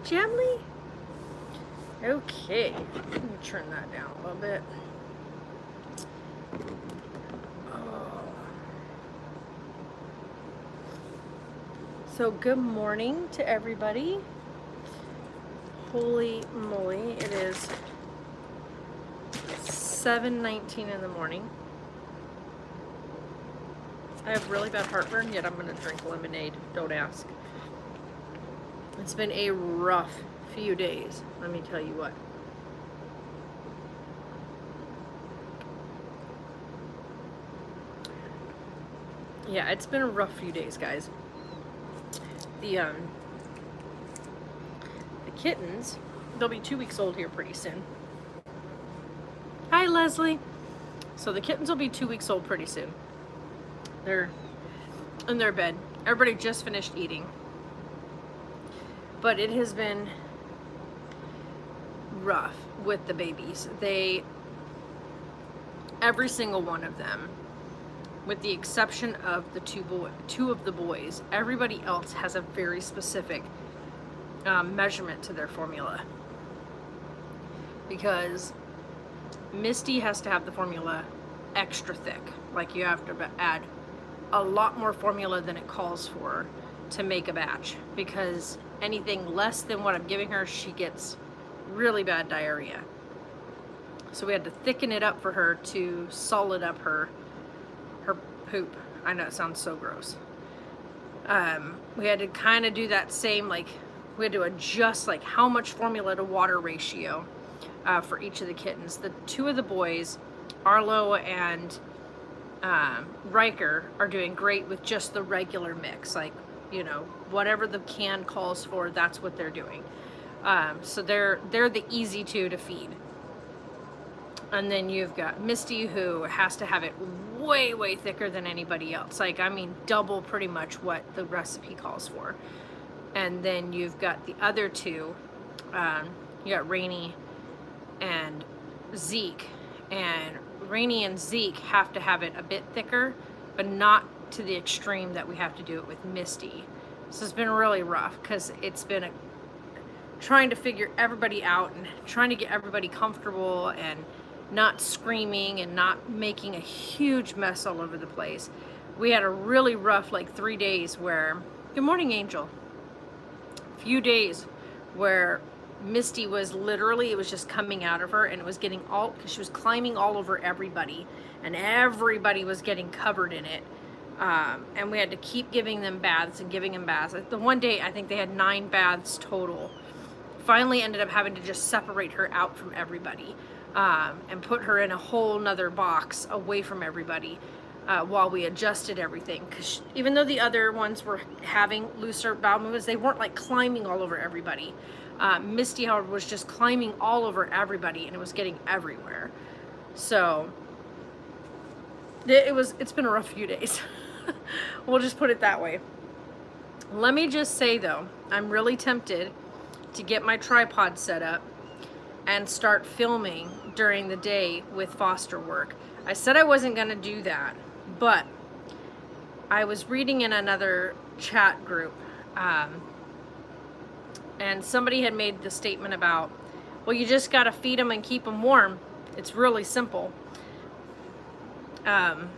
Gemly. Okay, let me turn that down a little bit. So good morning to everybody. Holy moly, it is 7:19 in the morning. I have really bad heartburn, yet I'm going to drink lemonade. Don't ask. It's been a rough few days, let me tell you what. Yeah, it's been a rough few days, guys. The kittens, they'll be 2 weeks old here pretty soon. Hi, Leslie. So the kittens will be 2 weeks old pretty soon. They're in their bed. Everybody just finished eating. But it has been rough with the babies. Every single one of them, with the exception of the two of the boys, everybody else has a very specific measurement to their formula. Because Misty has to have the formula extra thick. Like you have to add a lot more formula than it calls for to make a batch. Because anything less than what I'm giving her, she gets really bad diarrhea. So we had to thicken it up for her to solid up her poop. I know it sounds so gross. We had to kind of do that same, like we had to adjust like how much formula to water ratio for each of the kittens. The two of the boys, Arlo and Riker, are doing great with just the regular mix. Like, you know, whatever the can calls for, that's what they're doing. So they're the easy two to feed. And then you've got Misty, who has to have it way, way thicker than anybody else. Like, I mean, double pretty much what the recipe calls for. And then you've got the other two. You got Rainy and Zeke. And Rainy and Zeke have to have it a bit thicker, but not to the extreme that we have to do it with Misty. So it's been really rough because it's been trying to figure everybody out and trying to get everybody comfortable and not screaming and not making a huge mess all over the place. We had a really rough like 3 days where, good morning, Angel. A few days where Misty was literally, it was just coming out of her, and it was getting all, because she was climbing all over everybody, and everybody was getting covered in it. And we had to keep giving them baths and giving them baths. The one day, I think they had 9 baths total. Finally ended up having to just separate her out from everybody. And put her in a whole nother box away from everybody while we adjusted everything. Because even though the other ones were having looser bowel movements, they weren't like climbing all over everybody. Misty, however, was just climbing all over everybody, and it was getting everywhere. So it's been a rough few days. We'll just put it that way. Let me just say though, I'm really tempted to get my tripod set up and start filming during the day with foster work. I said I wasn't gonna do that, but I was reading in another chat group, and somebody had made the statement about, well, you just gotta feed them and keep them warm. It's really simple. And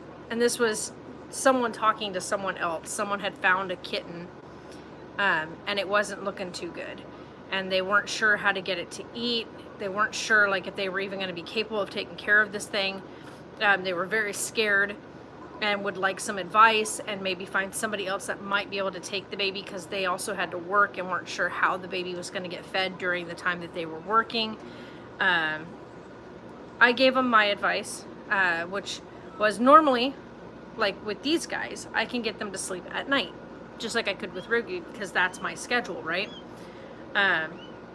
this was someone talking to someone else. Someone had found a kitten, and it wasn't looking too good. And they weren't sure how to get it to eat. They weren't sure like if they were even going to be capable of taking care of this thing. They were very scared and would like some advice and maybe find somebody else that might be able to take the baby, because they also had to work and weren't sure how the baby was going to get fed during the time that they were working. I gave them my advice, which was normally, like with these guys, I can get them to sleep at night, just like I could with Ruby, because that's my schedule, right?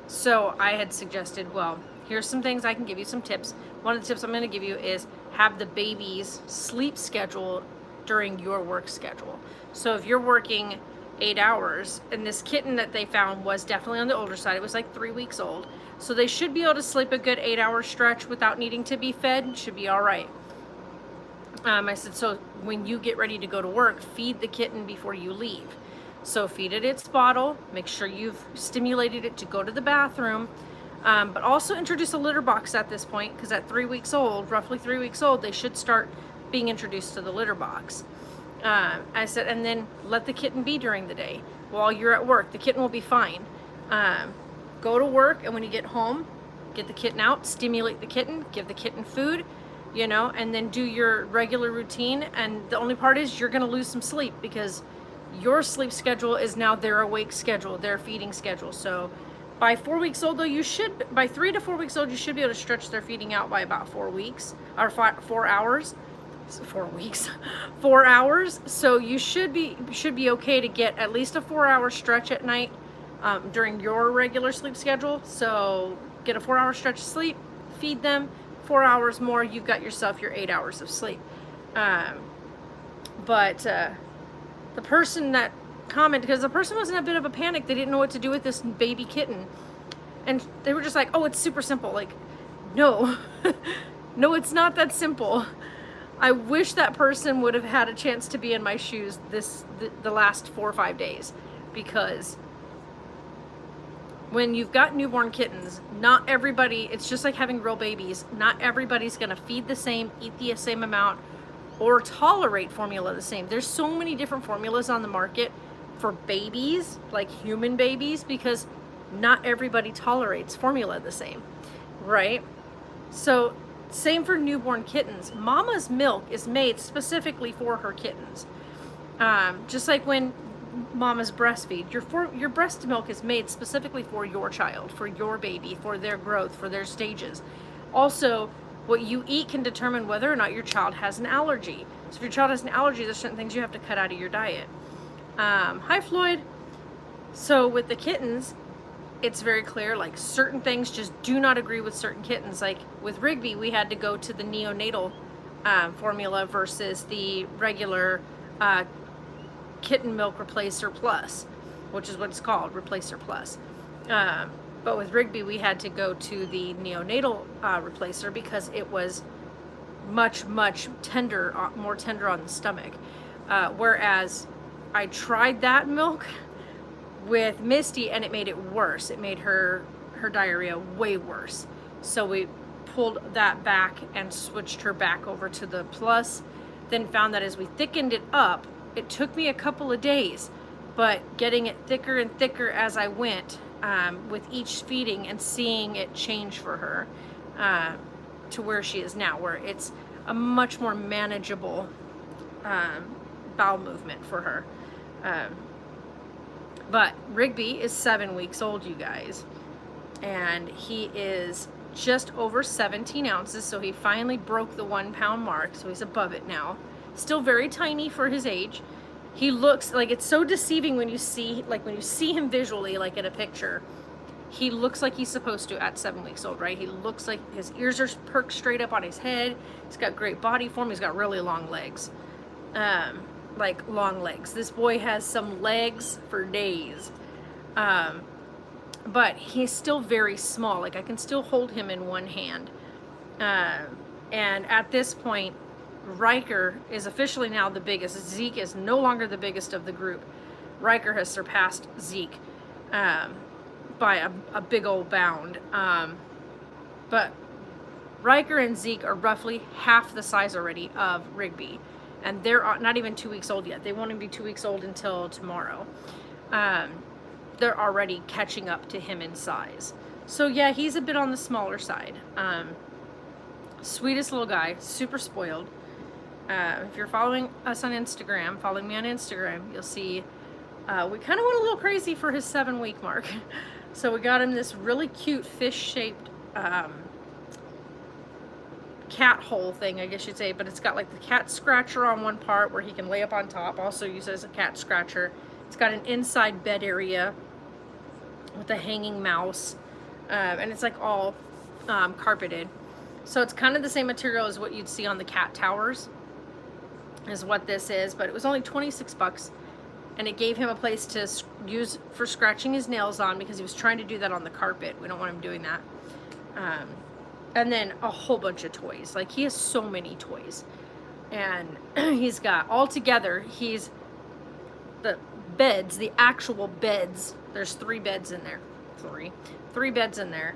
So I had suggested, well, here's some things I can give you, some tips. One of the tips I'm going to give you is have the baby's sleep schedule during your work schedule. So if you're working 8 hours, and this kitten that they found was definitely on the older side, it was like 3 weeks old. So they should be able to sleep a good 8-hour stretch without needing to be fed. Should be all right. I said, so when you get ready to go to work, feed the kitten before you leave. So feed it its bottle, make sure you've stimulated it to go to the bathroom, but also introduce a litter box at this point, because at 3 weeks old, roughly 3 weeks old, they should start being introduced to the litter box. I said, and then let the kitten be during the day. While you're at work, the kitten will be fine. Go to work, and when you get home, get the kitten out, stimulate the kitten, give the kitten food, you know, and then do your regular routine. And the only part is you're going to lose some sleep, because your sleep schedule is now their awake schedule, their feeding schedule. So by 4 weeks old, though, by 3 to 4 weeks old, you should be able to stretch their feeding out by about 4 weeks, or 4 hours. 4 weeks, 4 hours. So you should be okay to get at least a 4-hour stretch at night during your regular sleep schedule. So get a 4-hour stretch of sleep, feed them 4 hours more, you've got yourself your 8 hours of sleep. But the person that commented, because the person was in a bit of a panic, they didn't know what to do with this baby kitten, and they were just like, oh, it's super simple. Like, no, no, it's not that simple. I wish that person would have had a chance to be in my shoes the last 4 or 5 days, because when you've got newborn kittens, not everybody, it's just like having real babies, not everybody's gonna feed the same, eat the same amount, or tolerate formula the same. There's so many different formulas on the market for babies, like human babies, because not everybody tolerates formula the same, right? So same for newborn kittens. Mama's milk is made specifically for her kittens. Just like when mamas breastfeed, your breast milk is made specifically for your child, for your baby, for their growth, for their stages. Also, what you eat can determine whether or not your child has an allergy. So if your child has an allergy, there's certain things you have to cut out of your diet. Hi, Floyd. So with the kittens, it's very clear, like certain things just do not agree with certain kittens. Like with Rigby, we had to go to the neonatal formula versus the regular kitten milk replacer plus, which is what it's called, replacer plus. But with Rigby, we had to go to the neonatal replacer because it was much, much tender, more tender on the stomach. Whereas I tried that milk with Misty and it made it worse. It made her diarrhea way worse. So we pulled that back and switched her back over to the plus. Then found that as we thickened it up, it took me a couple of days, but getting it thicker and thicker as I went with each feeding and seeing it change for her to where she is now, where it's a much more manageable bowel movement for her. But Rigby is 7 weeks old, you guys, and he is just over 17 ounces, so he finally broke the 1 pound mark, so he's above it now. Still very tiny for his age. He looks like, it's so deceiving when you see him visually, like in a picture. He looks like he's supposed to at 7 weeks old, right? He looks like his ears are perked straight up on his head. He's got great body form. He's got really long legs. Like long legs. This boy has some legs for days. But he's still very small. Like I can still hold him in one hand. And at this point, Riker is officially now the biggest. Zeke is no longer the biggest of the group. Riker has surpassed Zeke by a big old bound. But Riker and Zeke are roughly half the size already of Rigby. And they're not even 2 weeks old yet. They won't even be 2 weeks old until tomorrow. They're already catching up to him in size. So yeah, he's a bit on the smaller side. Sweetest little guy, super spoiled. If you're following us on Instagram, following me on Instagram, you'll see we kind of went a little crazy for his 7-week mark. So we got him this really cute fish-shaped cat hole thing, I guess you'd say, but it's got like the cat scratcher on one part where he can lay up on top, also used as a cat scratcher. It's got an inside bed area with a hanging mouse, and it's like all carpeted. So it's kind of the same material as what you'd see on the cat towers is what this is, but it was only 26 bucks, and it gave him a place to use for scratching his nails on because he was trying to do that on the carpet. We don't want him doing that. And then a whole bunch of toys. Like he has so many toys, and he's got altogether, he's the beds, the actual beds, there's 3 beds in there. 3 beds in there.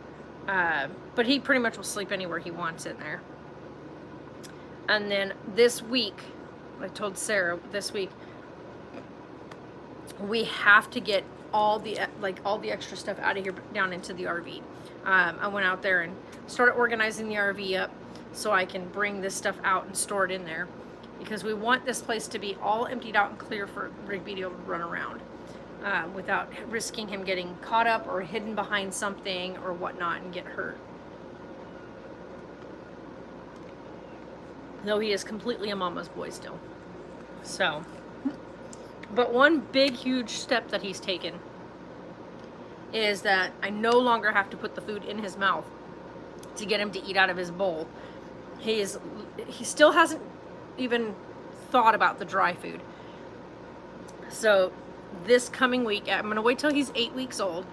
But he pretty much will sleep anywhere he wants in there. And then this week, I told Sarah this week, we have to get all the extra stuff out of here down into the RV. I went out there and started organizing the RV up so I can bring this stuff out and store it in there, because we want this place to be all emptied out and clear for Rigby to run around without risking him getting caught up or hidden behind something or whatnot and get hurt. Though he is completely a mama's boy still. So, but one big, huge step that he's taken is that I no longer have to put the food in his mouth to get him to eat out of his bowl. He still hasn't even thought about the dry food. So this coming week, I'm going to wait till he's 8 weeks old.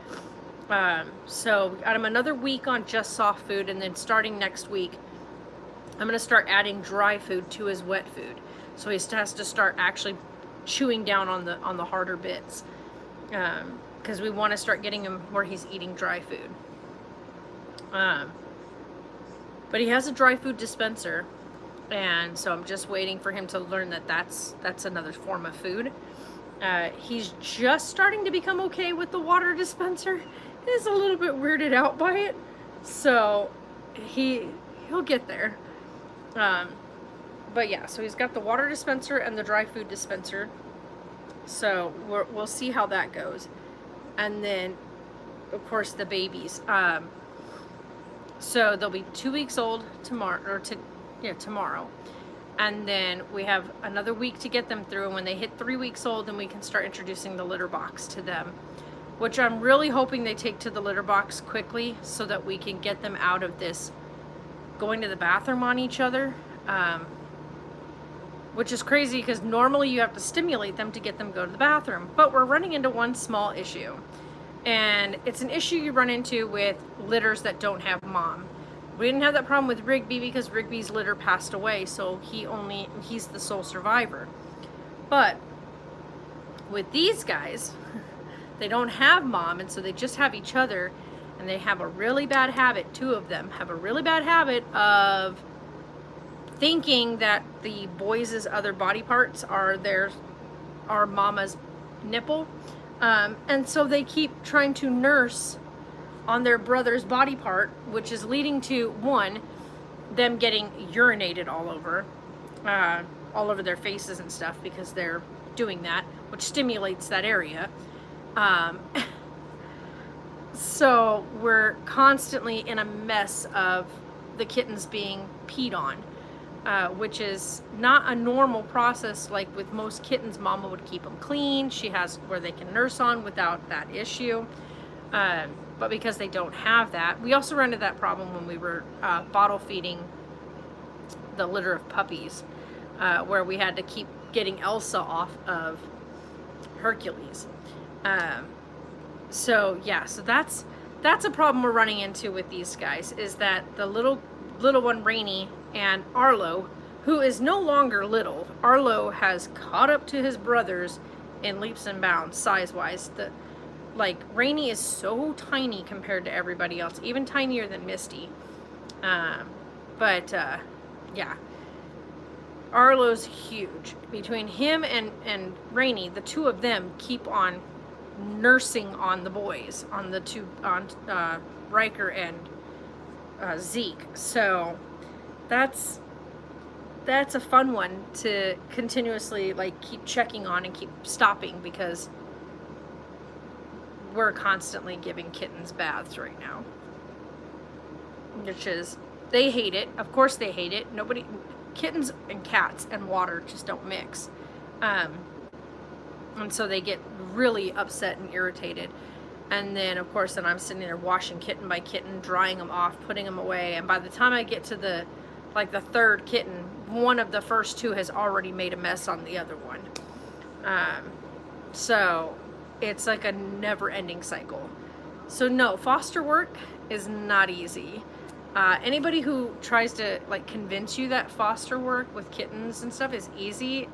So we got him another week on just soft food, and then starting next week, I'm going to start adding dry food to his wet food. So he has to start actually chewing down on the harder bits. Because we want to start getting him where he's eating dry food. But he has a dry food dispenser, and so I'm just waiting for him to learn that that's another form of food. He's just starting to become okay with the water dispenser. He's a little bit weirded out by it, so he'll get there. But yeah, so he's got the water dispenser and the dry food dispenser. So we'll see how that goes. And then, of course, the babies. So they'll be 2 weeks old tomorrow, tomorrow. And then we have another week to get them through. And when they hit 3 weeks old, then we can start introducing the litter box to them, which I'm really hoping they take to the litter box quickly so that we can get them out of this going to the bathroom on each other. Which is crazy because normally you have to stimulate them to get them to go to the bathroom. But we're running into one small issue. And it's an issue you run into with litters that don't have mom. We didn't have that problem with Rigby because Rigby's litter passed away, so he's the sole survivor. But with these guys, they don't have mom, and so they just have each other, and they have a really bad habit, 2 of them have a really bad habit of thinking that the boys' other body parts are mama's nipple. And so they keep trying to nurse on their brother's body part, which is leading to, 1, them getting urinated all over their faces and stuff because they're doing that, which stimulates that area. So we're constantly in a mess of the kittens being peed on. Which is not a normal process. Like with most kittens, mama would keep them clean. She has where they can nurse on without that issue. But because they don't have that, we also ran into that problem when we were bottle feeding the litter of puppies, where we had to keep getting Elsa off of Hercules. So yeah, so that's a problem we're running into with these guys, is that the little one, Rainy, and Arlo, who is no longer little. Arlo has caught up to his brothers in leaps and bounds, size-wise. Rainy is so tiny compared to everybody else, even tinier than Misty. Yeah. Arlo's huge. Between him and Rainy, the 2 of them keep on nursing on the boys, on Riker and Zeke. So that's a fun one to continuously keep checking on and keep stopping, because we're constantly giving kittens baths right now, which is, they hate it. Of course they hate it. Kittens and cats and water just don't mix. And so they get really upset and irritated. And then, of course, then I'm sitting there washing kitten by kitten, drying them off, putting them away. And by the time I get to the 3rd kitten, one of the first 2 has already made a mess on the other one. So it's like a never-ending cycle. So no, foster work is not easy. Anybody who tries to convince you that foster work with kittens and stuff is easy,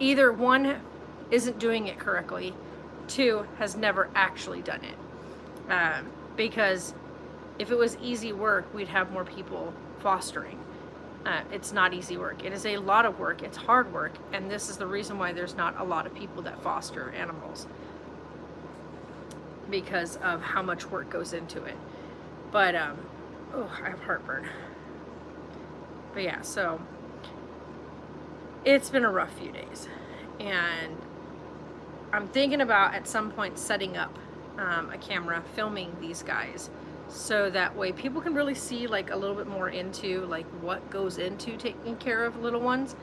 either 1, isn't doing it correctly. 2, has never actually done it. Because if it was easy work, we'd have more people fostering. It's not easy work. It is a lot of work. It's hard work. And this is the reason why there's not a lot of people that foster animals, because of how much work goes into it. But, oh, I have heartburn. But yeah, so it's been a rough few days. And I'm thinking about at some point setting up a camera, filming these guys, so that way people can really see like a little bit more into like what goes into taking care of little ones,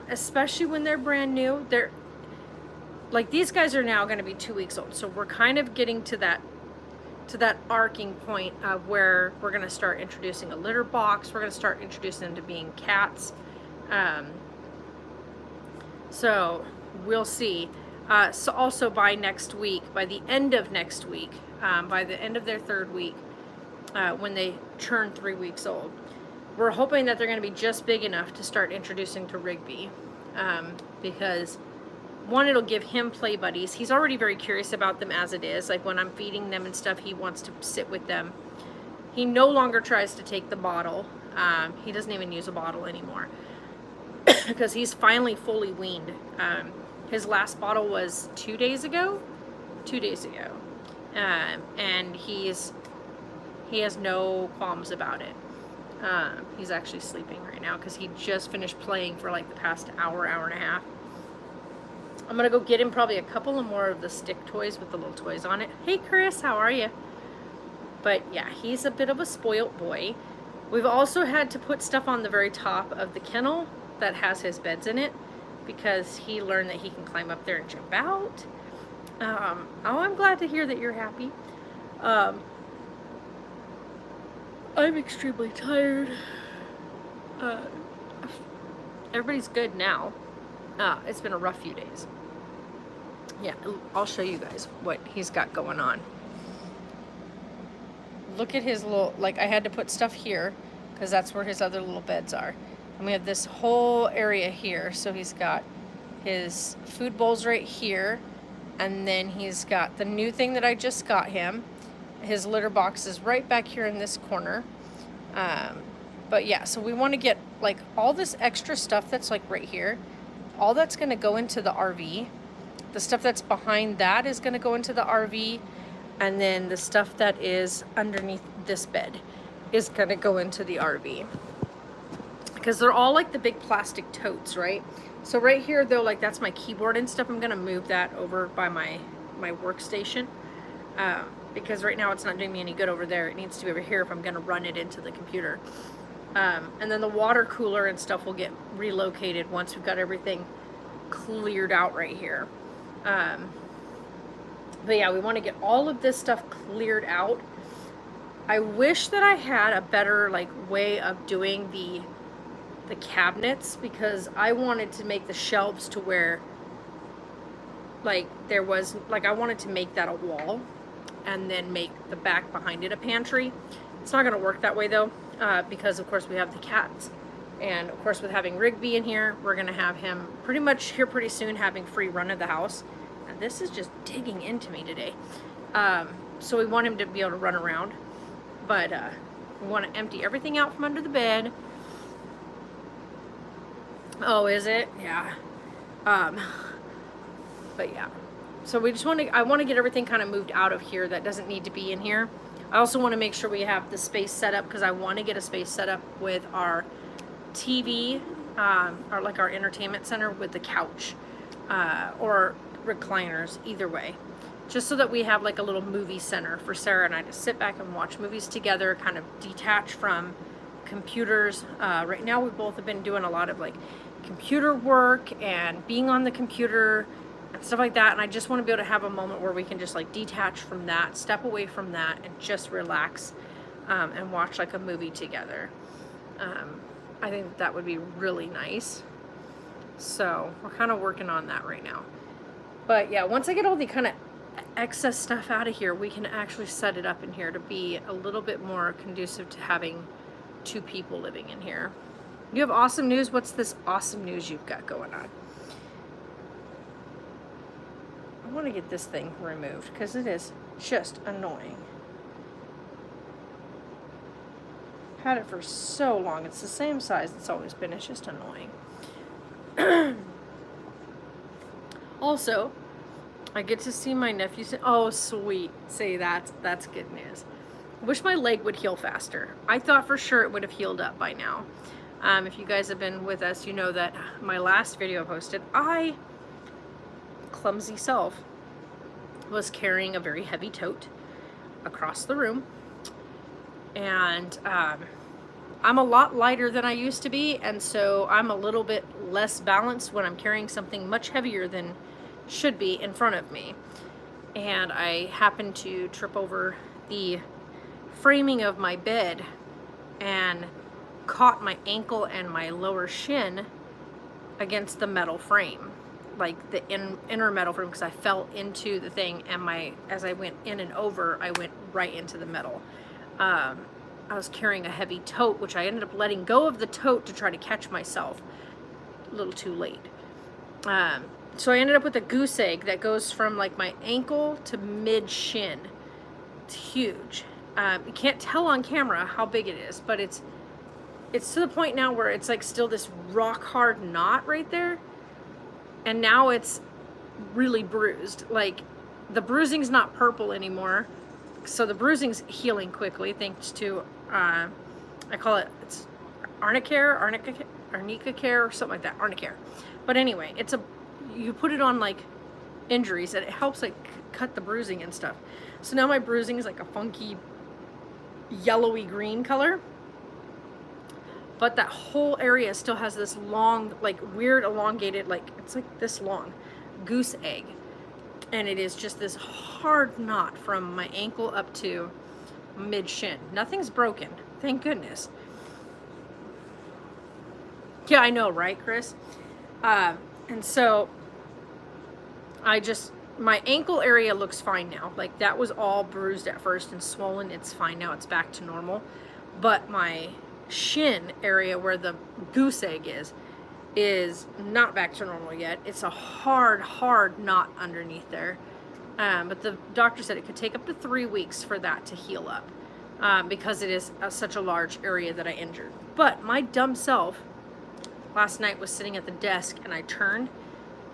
especially when they're brand new. They're like, these guys are now going to be 2 weeks old, so we're kind of getting to that arcing point of where we're going to start introducing a litter box. We're going to start introducing them to being cats. So we'll see. So also by next week, by the end of next week, by the end of their 3rd week, when they turn 3 weeks old, we're hoping that they're going to be just big enough to start introducing to Rigby, because 1, it'll give him play buddies. He's already very curious about them as it is. Like when I'm feeding them and stuff, he wants to sit with them. He no longer tries to take the bottle. He doesn't even use a bottle anymore because he's finally fully weaned. His last bottle was 2 days ago. 2 days ago. And he has no qualms about it. He's actually sleeping right now because he just finished playing for like the past hour and a half. I'm gonna go get him probably a couple of more of the stick toys with the little toys on it. Hey Chris, how are you? But yeah, he's a bit of a spoilt boy. We've also had to put stuff on the very top of the kennel that has his beds in it, because he learned that he can climb up there and jump out. Oh, I'm glad to hear that you're happy. I'm extremely tired. Everybody's good now. It's been a rough few days. Yeah, I'll show you guys what he's got going on. Look at his little, like I had to put stuff here because that's where his other little beds are. And we have this whole area here. So he's got his food bowls right here. And then he's got the new thing that I just got him. His litter box is right back here in this corner. But yeah, so we want to get like all this extra stuff that's like right here. All that's going to go into the RV. The stuff that's behind that is going to go into the RV. And then the stuff that is underneath this bed is going to go into the RV. Because they're all like the big plastic totes, right? So right here, though, like that's my keyboard and stuff. I'm going to move that over by my workstation. Because right now it's not doing me any good over there. It needs to be over here if I'm going to run it into the computer. And then the water cooler and stuff will get relocated once we've got everything cleared out right here. But yeah, we want to get all of this stuff cleared out. I wish that I had a better like way of doing the cabinets, because I wanted to make the shelves to where like there was like I wanted to make that a wall and then make the back behind it a pantry. It's not going to work that way though, because of course we have the cats, and of course with having Rigby in here, we're going to have him pretty much here pretty soon having free run of the house. And this is just digging into me today. So we want him to be able to run around, but we want to empty everything out from under the bed. Oh, is it? Yeah. But yeah. So we just I want to get everything kind of moved out of here that doesn't need to be in here. I also want to make sure we have the space set up, because I want to get a space set up with our TV, or like our entertainment center with the couch, or recliners, either way. Just so that we have like a little movie center for Sarah and I to sit back and watch movies together, kind of detach from computers. Right now we both have been doing a lot of like computer work and being on the computer and stuff like that, and I just want to be able to have a moment where we can just like detach from that, step away from that, and just relax, and watch like a movie together. I think that would be really nice. So we're kind of working on that right now. But yeah, once I get all the kind of excess stuff out of here, we can actually set it up in here to be a little bit more conducive to having 2 people living in here. You have awesome news. What's this awesome news you've got going on? want to get this thing removed because it is just annoying. Had it for so long. It's the same size it's always been. It's just annoying. Also, I get to see my nephew say, oh, sweet. Say that's good news. Wish my leg would heal faster. I thought for sure it would have healed up by now. If you guys have been with us, you know that my last video posted, I, clumsy self, was carrying a very heavy tote across the room. And I'm a lot lighter than I used to be, and so I'm a little bit less balanced when I'm carrying something much heavier than should be in front of me. And I happened to trip over the framing of my bed and caught my ankle and my lower shin against the metal frame, like the inner metal frame, because I fell into the thing, and as I went in and over, I went right into the metal. I was carrying a heavy tote, which I ended up letting go of the tote to try to catch myself. A little too late. So I ended up with a goose egg that goes from like my ankle to mid shin. It's huge. You can't tell on camera how big it is, but it's to the point now where it's like still this rock hard knot right there. And now it's really bruised. Like the bruising's not purple anymore. So the bruising's healing quickly thanks to, I call it's Arnica Care or something like that, Arnicare. But anyway, you put it on like injuries and it helps like cut the bruising and stuff. So now my bruising is like a funky yellowy green color. But that whole area still has this long, like weird elongated, like it's like this long goose egg. And it is just this hard knot from my ankle up to mid shin. Nothing's broken, thank goodness. Yeah, I know, right, Chris? And so my ankle area looks fine now. Like that was all bruised at first and swollen. It's fine now, it's back to normal. But my shin area where the goose egg is not back to normal yet. It's a hard knot underneath there. But the doctor said it could take up to 3 weeks for that to heal up because it is such a large area that I injured. But my dumb self last night was sitting at the desk and I turned,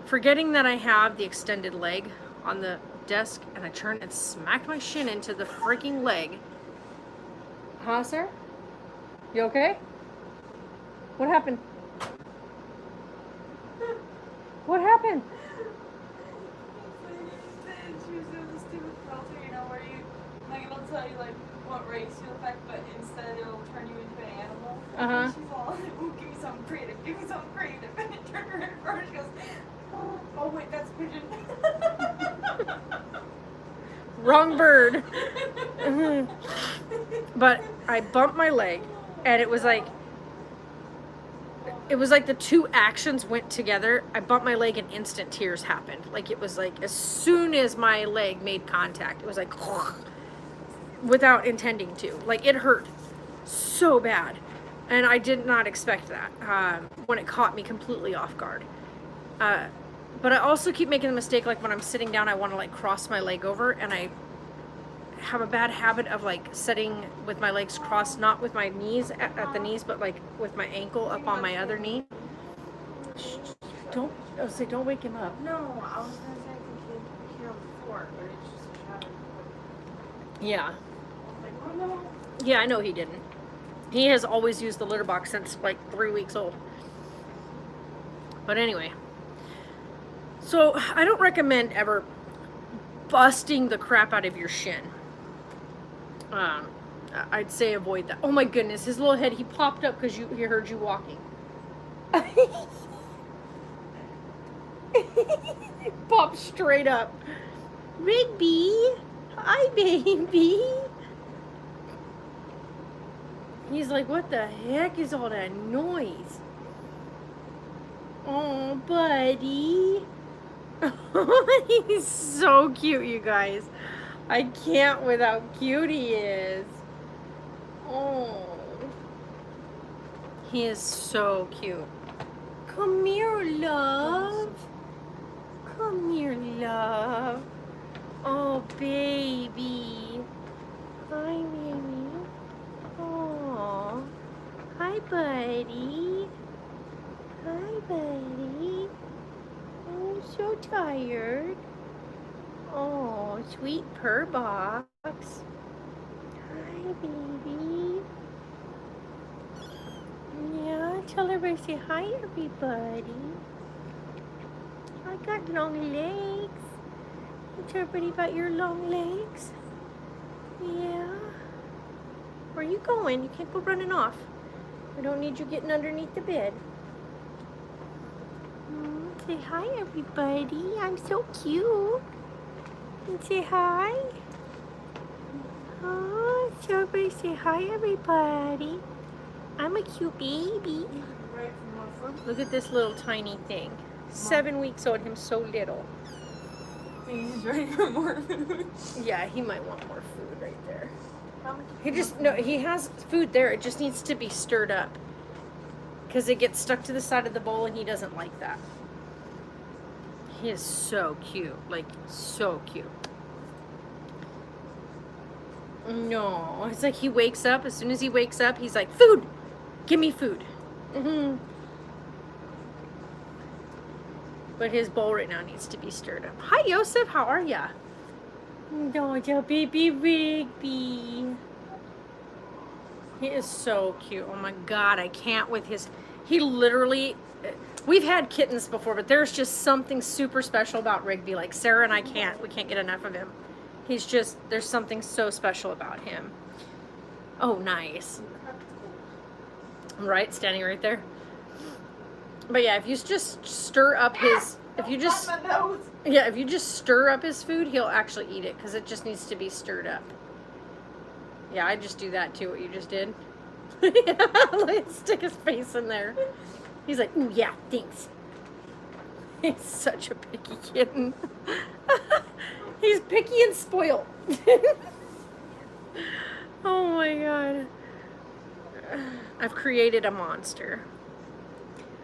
forgetting that I have the extended leg on the desk, and I turned and smacked my shin into the freaking leg. Huh, sir? You okay? What happened? What happened? She was doing this stupid filter, you know, where like it'll tell you like what race you affect, but instead it'll turn you into an animal. And she's all, ooh, give me something creative, give me something creative. And it turned her in first. She goes, oh wait, that's pigeon. Wrong bird. But I bumped my leg, and it was like the two actions went together. I bumped my leg and instant tears happened. Like it was like as soon as my leg made contact, it was like without intending to. Like it hurt so bad. And I did not expect that when it caught me completely off guard. But I also keep making the mistake, like when I'm sitting down, I want to like cross my leg over, and I have a bad habit of like sitting with my legs crossed, not with my knees at the knees, but like with my ankle up on my other knee. Don't wake him up. No, I was gonna say I think he'd hear him before, but it's just shouting. Yeah. Like, oh no. Yeah, I know he didn't. He has always used the litter box since like 3 weeks old. But anyway. So I don't recommend ever busting the crap out of your shin. I'd say avoid that. Oh my goodness, his little head, he popped up because he heard you walking. He popped straight up. Rigby, hi baby. He's like, what the heck is all that noise? Oh, buddy. He's so cute, you guys. I can't with how cute he is. Oh. He is so cute. Come here, love. Come here, love. Oh, baby. Hi, baby. Oh. Hi, buddy. Hi, buddy. Oh, I'm so tired. Oh, sweet purr box. Hi, baby. Yeah, tell everybody, say hi, everybody. I got long legs. Tell everybody about your long legs. Yeah. Where are you going? You can't go running off. I don't need you getting underneath the bed. Say hi, everybody. I'm so cute. And say hi. Oh, so everybody say hi, everybody. I'm a cute baby. Ready for more food? Look at this little tiny thing. 7 weeks old, him so little. He's ready for more food. Yeah, he might want more food right there. How much? He just, no, he has food there. It just needs to be stirred up. Because it gets stuck to the side of the bowl and he doesn't like that. He is so cute. Like, so cute. No, it's like he wakes up. As soon as he wakes up, he's like, food! Give me food. But his bowl right now needs to be stirred up. Hi, Yosef. How are ya? No, your baby Rigby. He is so cute. Oh my God, I can't with his... He literally... We've had kittens before, but there's just something super special about Rigby. Like, Sarah and I can't. We can't get enough of him. He's just... There's something so special about him. Oh, nice. Right? Standing right there. But yeah, if you just stir up his... If you just... Yeah, if you just stir up his food, he'll actually eat it. Because it just needs to be stirred up. Yeah, I just do that too, what you just did. Let's stick his face in there. He's like, ooh, yeah, thanks. He's such a picky kitten. He's picky and spoiled. Oh my God. I've created a monster.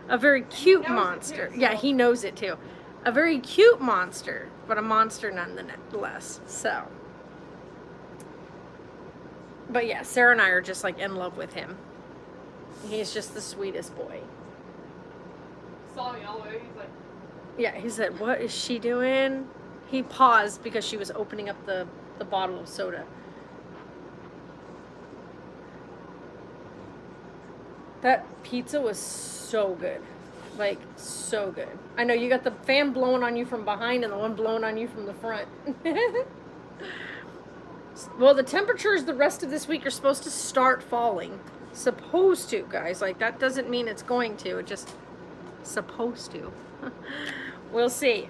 A very cute monster. Yeah, he knows it too. A very cute monster, but a monster nonetheless. So. But yeah, Sarah and I are just like in love with him. He's just the sweetest boy. Saw me all the way. He's like, Yeah, he said, what is she doing? He paused because she was opening up the bottle of soda. That pizza was so good. Like, so good. I know you got the fan blowing on you from behind and the one blowing on you from the front. Well, the temperatures the rest of this week are supposed to start falling. Supposed to, guys. Like, that doesn't mean it's going to. It just supposed to. We'll see.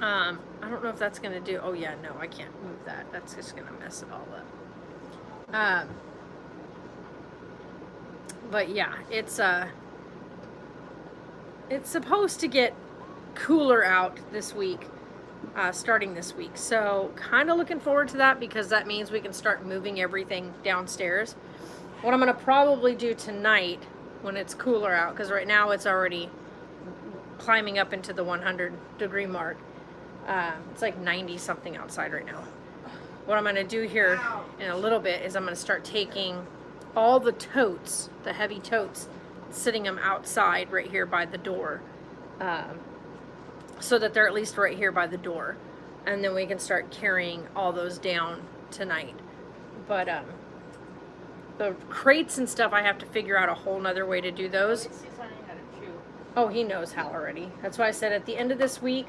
I don't know if that's going to do... Oh, yeah, no, I can't move that. That's just going to mess it all up. But, yeah, it's supposed to get cooler out this week. Starting this week. So kind of looking forward to that because that means we can start moving everything downstairs. What I'm going to probably do tonight when it's cooler out, because right now it's already climbing up into the 100-degree mark. It's like 90 something outside right now. What I'm going to do here in a little bit is I'm going to start taking all the totes, the heavy totes, sitting them outside right here by the door. So that they're at least right here by the door. And then we can start carrying all those down tonight. But the crates and stuff, I have to figure out a whole nother way to do those. Oh, he knows how already. That's why I said at the end of this week,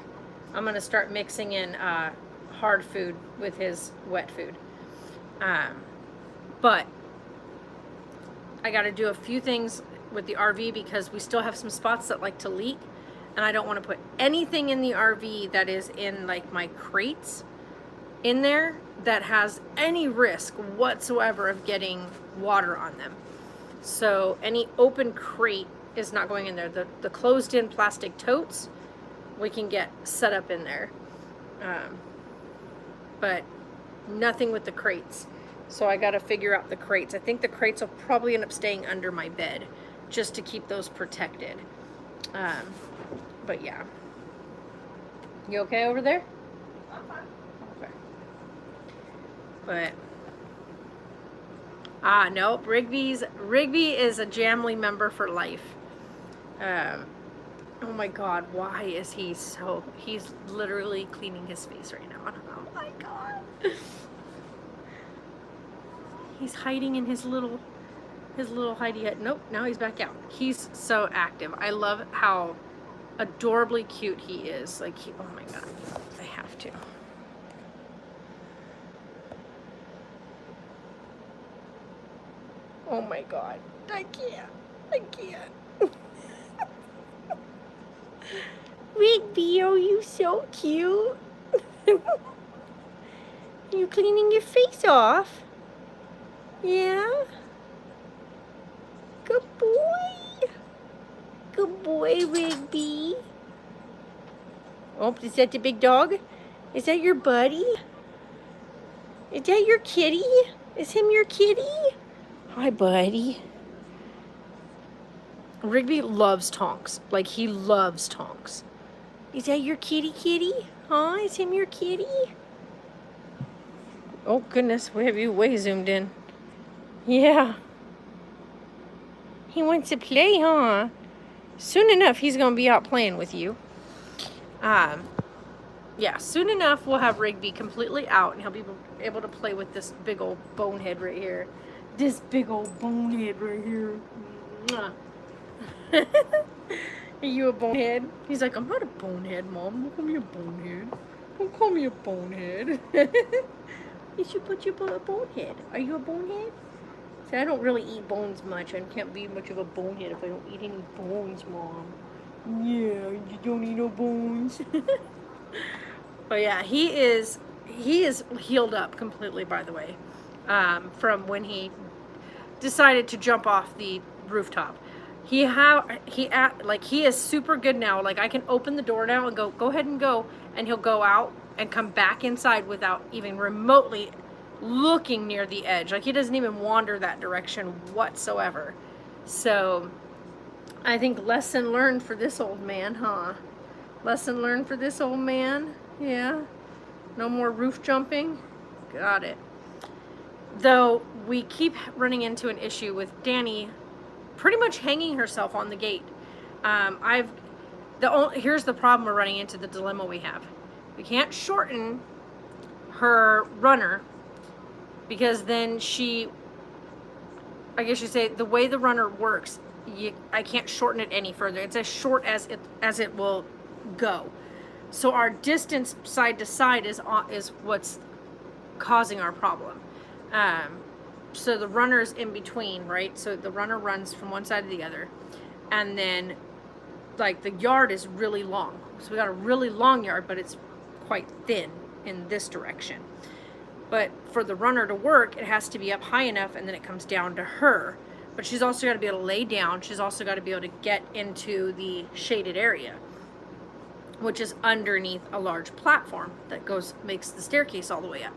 I'm going to start mixing in hard food with his wet food. But I got to do a few things with the RV because we still have some spots that like to leak. And I don't want to put anything in the RV that is in like my crates in there that has any risk whatsoever of getting water on them. So any open crate is not going in there. The closed in plastic totes we can get set up in there. But nothing with the crates. So I got to figure out the crates. I think the crates will probably end up staying under my bed just to keep those protected. But yeah. You okay over there? I'm fine. Okay. But nope. Rigby is a Jamly member for life. Oh my God, why is he so? He's literally cleaning his face right now. Oh my God. He's hiding in his little hidey hut. Nope, now he's back out. He's so active. I love how adorably cute he is. Like, oh my God, I have to. Oh my God, I can't. Rigby, oh, you so cute. You cleaning your face off? Yeah? Good boy. Good boy, Rigby. Oh, is that the big dog? Is that your buddy? Is that your kitty? Is him your kitty? Hi, buddy. Rigby loves Tonks. Like, he loves Tonks. Is that your kitty? Huh? Is him your kitty? Oh, goodness. We have you way zoomed in. Yeah. He wants to play, huh? Soon enough, he's going to be out playing with you. Yeah, soon enough, we'll have Rigby completely out, and he'll be able to play with this big old bonehead right here. This big old bonehead right here. Mwah. Are you a bonehead? He's like, I'm not a bonehead, Mom. Don't call me a bonehead. Don't call me a bonehead. You should put you a bonehead. Are you a bonehead? See, I don't really eat bones much. I can't be much of a bonehead if I don't eat any bones, Mom. Yeah, you don't eat no bones. But yeah, he is healed up completely, by the way, from when he decided to jump off the rooftop. He is super good now. Like, I can open the door now and go ahead and go, and he'll go out and come back inside without even remotely looking near the edge. Like, he doesn't even wander that direction whatsoever. So I think lesson learned for this old man, huh? Lesson learned for this old man. Yeah. No more roof jumping. Got it. Though we keep running into an issue with Danny pretty much hanging herself on the gate. Here's the problem we're running into, the dilemma we have. We can't shorten her runner because then I guess you say, the way the runner works, I can't shorten it any further. It's as short as it will go. So our distance side to side is what's causing our problem. So the runner's in between, right? So the runner runs from one side to the other, and then like the yard is really long. So we got a really long yard, but it's quite thin in this direction. But for the runner to work, it has to be up high enough, and then it comes down to her. But she's also got to be able to lay down. She's also got to be able to get into the shaded area, which is underneath a large platform that makes the staircase all the way up.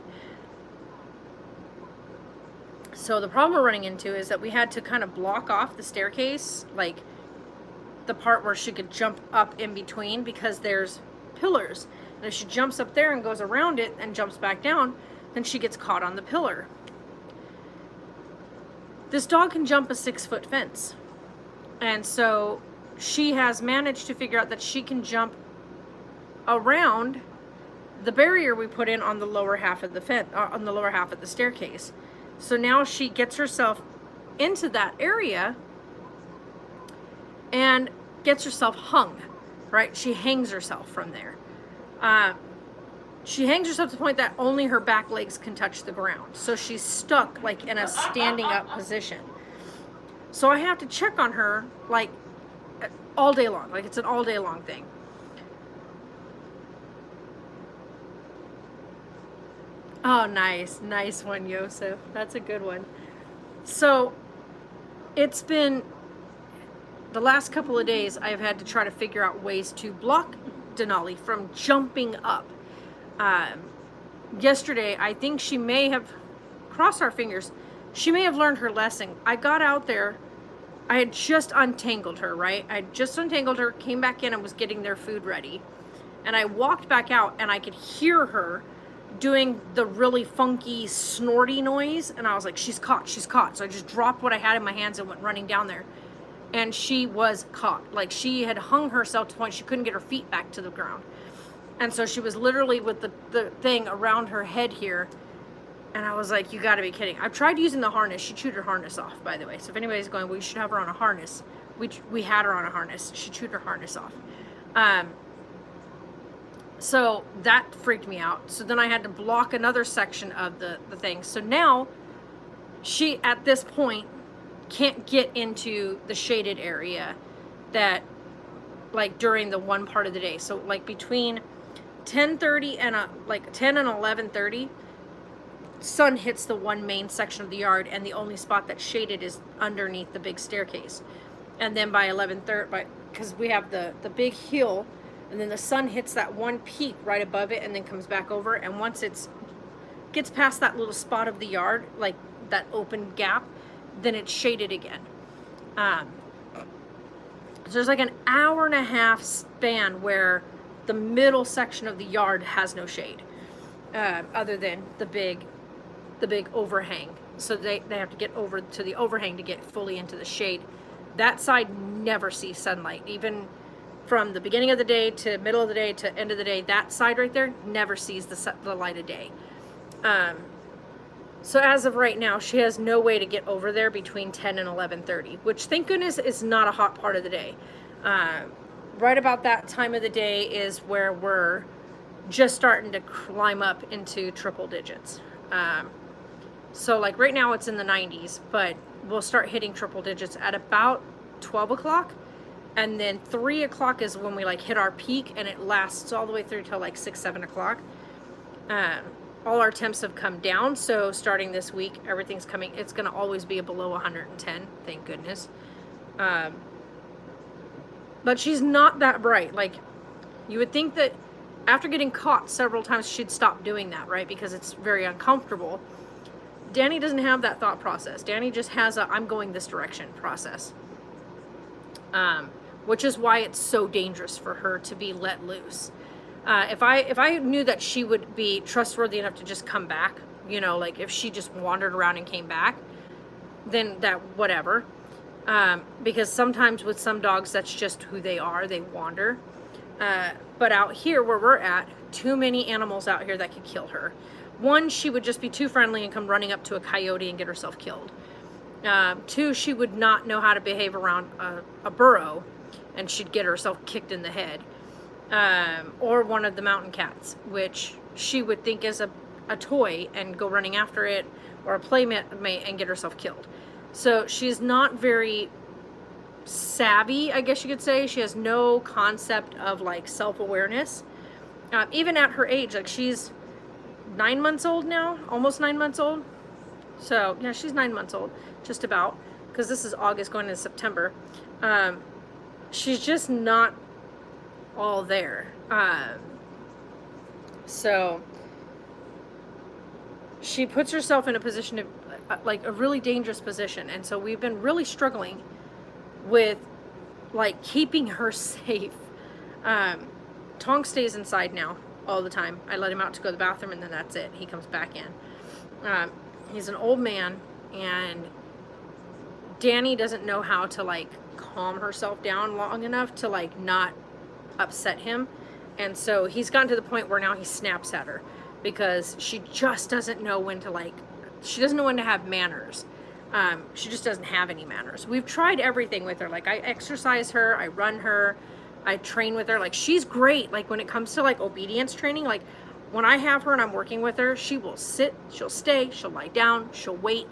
So the problem we're running into is that we had to kind of block off the staircase, like the part where she could jump up in between, because there's pillars. And if she jumps up there and goes around it and jumps back down, then she gets caught on the pillar. This dog can jump a 6-foot fence. And so she has managed to figure out that she can jump around the barrier we put in on the lower half of the fence, on the lower half of the staircase. So now she gets herself into that area and gets herself hung, right? She hangs herself from there. She hangs herself to the point that only her back legs can touch the ground. So she's stuck like in a standing up position. So I have to check on her like all day long. Like, it's an all day long thing. Oh, nice. Nice one, Yosef. That's a good one. So it's been the last couple of days I've had to try to figure out ways to block Denali from jumping up. Yesterday, I think she may have, crossed our fingers, she may have learned her lesson. I got out there, I had just untangled her, right? I had just untangled her, came back in and was getting their food ready. And I walked back out and I could hear her doing the really funky snorty noise, and I was like, she's caught. So I just dropped what I had in my hands and went running down there, and she was caught. Like, she had hung herself to the point she couldn't get her feet back to the ground, and so she was literally with the thing around her head here. And I was like, you gotta be kidding. I've tried using the harness. She chewed her harness off, by the way. So if anybody's going, well, you should have her on a harness, we had her on a harness. She chewed her harness off. So that freaked me out. So then I had to block another section of the thing. So now she, at this point, can't get into the shaded area that, like, during the one part of the day. So like between 10:30 and like 10 and 11:30, sun hits the one main section of the yard, and the only spot that's shaded is underneath the big staircase. And then by 11:30, because we have the big hill, and then the sun hits that one peak right above it and then comes back over, and once it gets past that little spot of the yard, like that open gap, then it's shaded again. So there's like an hour and a half span where the middle section of the yard has no shade, other than the big overhang. So they have to get over to the overhang to get fully into the shade. That side never sees sunlight, even from the beginning of the day to middle of the day to end of the day. That side right there never sees the light of day. So as of right now, she has no way to get over there between 10 and 11:30, which, thank goodness, is not a hot part of the day. Right about that time of the day is where we're just starting to climb up into triple digits. So like right now it's in the 90s, but we'll start hitting triple digits at about 12 o'clock. And then 3 o'clock is when we like hit our peak, and it lasts all the way through till like 6, 7 o'clock. All our temps have come down. So starting this week, everything's coming. It's going to always be below 110. Thank goodness. But she's not that bright. Like, you would think that after getting caught several times, she'd stop doing that, right? Because it's very uncomfortable. Danny doesn't have that thought process. Danny just has a, I'm going this direction process. Which is why it's so dangerous for her to be let loose. If I knew that she would be trustworthy enough to just come back, you know, like if she just wandered around and came back, then that, whatever. Because sometimes with some dogs, that's just who they are. They wander. But out here where we're at, too many animals out here that could kill her. One, she would just be too friendly and come running up to a coyote and get herself killed. Two, she would not know how to behave around a burro, and she'd get herself kicked in the head. Or one of the mountain cats, which she would think is a toy and go running after it, or a playmate and get herself killed. So she's not very savvy, I guess you could say. She has no concept of like self-awareness. Even at her age, like she's 9 months old now, almost 9 months old. So yeah, she's 9 months old, just about, because this is August going into September. She's just not all there. So she puts herself in a position of like a really dangerous position, and so we've been really struggling with like keeping her safe. Tonk stays inside now all the time. I let him out to go to the bathroom, and then that's it. He comes back in. He's an old man, and Danny doesn't know how to like calm herself down long enough to like not upset him. And so he's gotten to the point where now he snaps at her because she just doesn't know when to like, she doesn't know when to have manners. She just doesn't have any manners. We've tried everything with her. Like I exercise her, I run her, I train with her. Like she's great. Like when it comes to like obedience training, like when I have her and I'm working with her, she will sit, she'll stay, she'll lie down, she'll wait,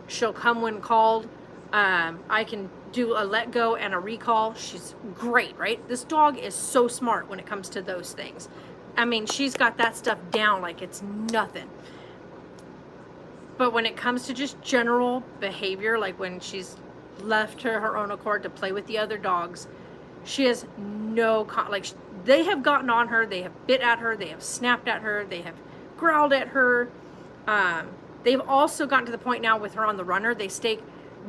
she'll come when called. I can do a let go and a recall. She's great, right? This dog is so smart when it comes to those things. I mean, she's got that stuff down like it's nothing. But when it comes to just general behavior, like when she's left to her own accord to play with the other dogs, she has no, like they have gotten on her, they have bit at her, they have snapped at her, they have growled at her. They've also gotten to the point now with her on the runner, they stay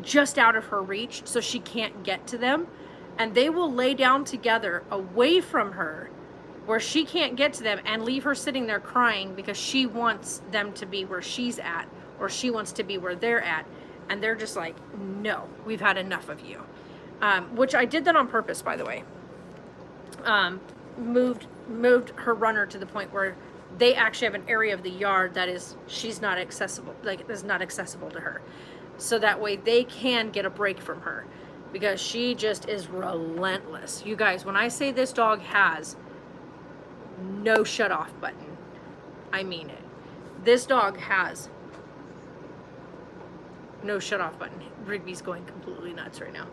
just out of her reach so she can't get to them, and they will lay down together away from her where she can't get to them and leave her sitting there crying because she wants them to be where she's at, or she wants to be where they're at. And they're just like, no, we've had enough of you. Which I did that on purpose, by the way. Moved her runner to the point where they actually have an area of the yard that she's not accessible, like is not accessible to her. So that way they can get a break from her, because she just is relentless. You guys, when I say this dog has no shut off button, I mean it. This dog has no shut off button. Rigby's going completely nuts right now.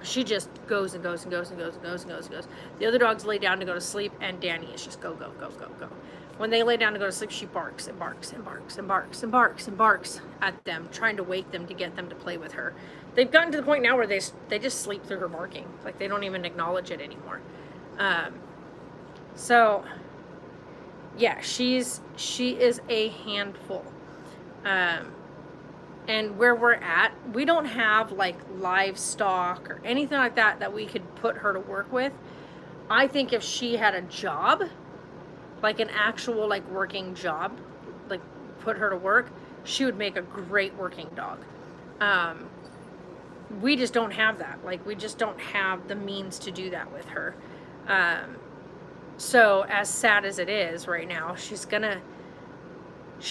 She just goes and goes and goes and goes and goes and goes and goes. The other dogs lay down to go to sleep, and Danny is just go, go, go, go, go. When they lay down to go to sleep, she barks and barks and barks and barks and barks and barks at them, trying to wake them to get them to play with her. They've gotten to the point now where they just sleep through her barking. Like, they don't even acknowledge it anymore. So, yeah, she is a handful. And where we're at, we don't have like livestock or anything like that we could put her to work with. I think if she had a job, like an actual like working job, like put her to work, she would make a great working dog. We just don't have that. Like, we just don't have the means to do that with her. So as sad as it is right now, she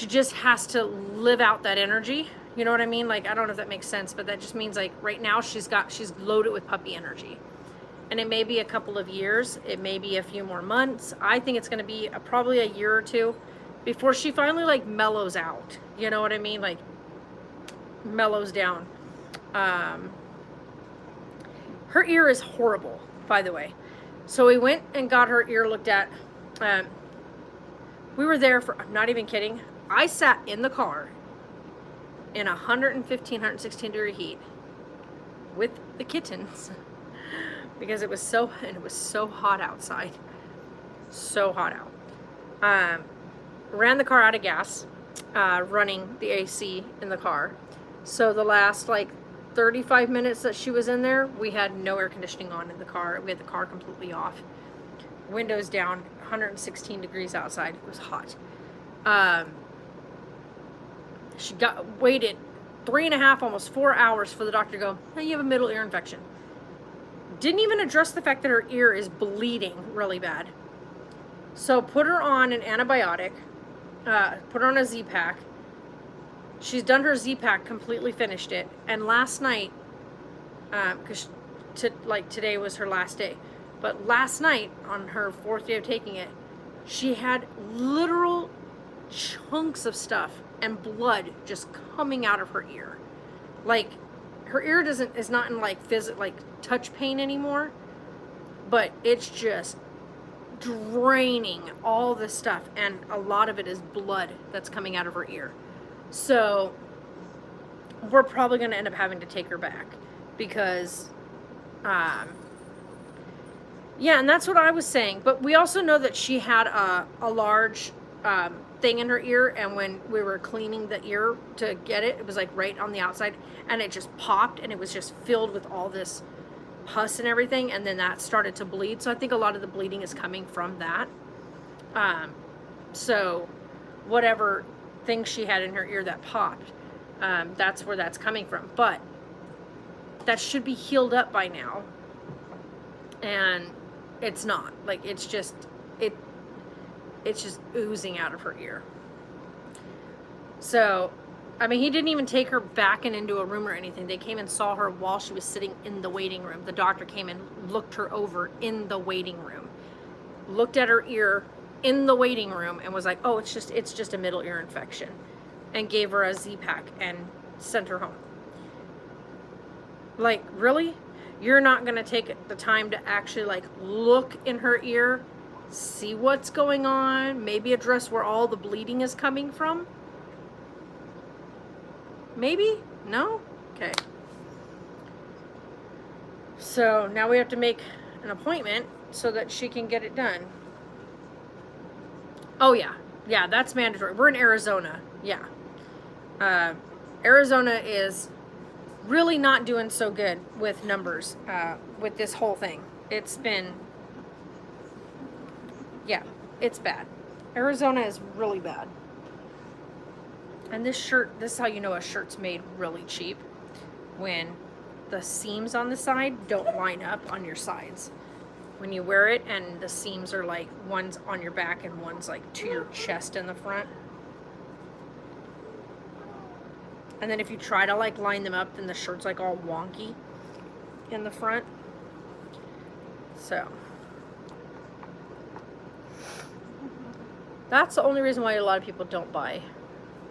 just has to live out that energy. You know what I mean? Like, I don't know if that makes sense, but that just means like right now she's loaded with puppy energy. And it may be a couple of years. It may be a few more months. I think it's going to be probably a year or two before she finally like mellows out. You know what I mean? Like, mellows down. Her ear is horrible, by the way. So we went and got her ear looked at. We were there for, I'm not even kidding, I sat in the car in 115, 116 degree heat with the kittens because it was so hot outside. So hot out. Ran the car out of gas, running the AC in the car. So the last like 35 minutes that she was in there, we had no air conditioning on in the car. We had the car completely off. Windows down, 116 degrees outside. It was hot. She waited 3.5, almost 4 hours for the doctor to go, hey, you have a middle ear infection. Didn't even address the fact that her ear is bleeding really bad. So put her on an antibiotic, put her on a Z-Pack. She's done her Z-Pack, completely finished it. And last night, because today was her last day, but last night on her 4th day of taking it, she had literal chunks of stuff and blood just coming out of her ear. Like, her ear is not in like touch pain anymore, but it's just draining all the stuff, and a lot of it is blood that's coming out of her ear. So we're probably going to end up having to take her back because yeah, and that's what I was saying. But we also know that she had a large thing in her ear, and when we were cleaning the ear to get it, it was like right on the outside, and it just popped, and it was just filled with all this pus and everything, and then that started to bleed. So I think a lot of the bleeding is coming from that. So whatever thing she had in her ear that popped, that's where that's coming from. But that should be healed up by now, and it's not. Like, it's just oozing out of her ear. So, I mean, he didn't even take her back and into a room or anything. They came and saw her while she was sitting in the waiting room. The doctor came and looked her over in the waiting room, looked at her ear in the waiting room, and was like, oh, it's just a middle ear infection, and gave her a Z-Pack and sent her home. Like, really? You're not going to take the time to actually like look in her ear, see what's going on, maybe address where all the bleeding is coming from? Maybe? No? Okay. So now we have to make an appointment so that she can get it done. Oh yeah. Yeah, that's mandatory. We're in Arizona. Yeah. Arizona is really not doing so good with numbers, with this whole thing. It's been Yeah, it's bad. Arizona is really bad. And this shirt, this is how you know a shirt's made really cheap. When the seams on the side don't line up on your sides. When you wear it and the seams are like, one's on your back and one's like to your chest in the front. And then if you try to like line them up, then the shirt's like all wonky in the front. So that's the only reason why a lot of people don't buy,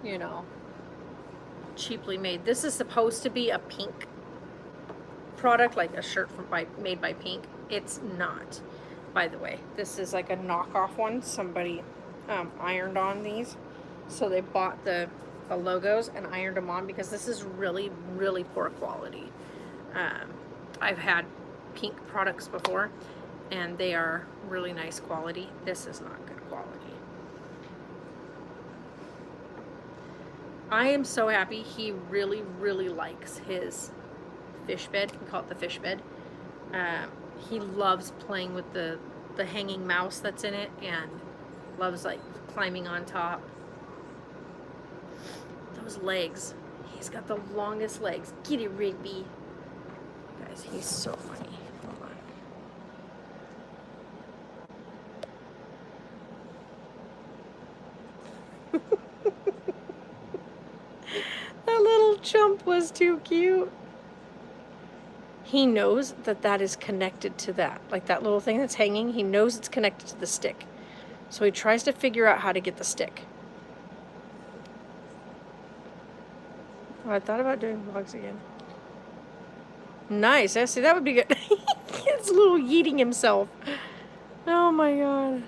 you know, cheaply made. This is supposed to be a pink product, like a shirt made by Pink. It's not, by the way. This is like a knockoff one. Somebody ironed on these. So they bought the logos and ironed them on because this is really, really poor quality. I've had Pink products before and they are really nice quality. This is not good quality. I am so happy. He really, really likes his fish bed. We call it the fish bed. He loves playing with the hanging mouse that's in it and loves like climbing on top. Those legs. He's got the longest legs. Get it, Rigby. Guys, he's so funny. Hold on. That little chump was too cute. He knows that that is connected to that. Like that little thing that's hanging, he knows it's connected to the stick. So he tries to figure out how to get the stick. Oh, I thought about doing vlogs again. Nice. I see, that would be good. It's a little yeeting himself. Oh my god.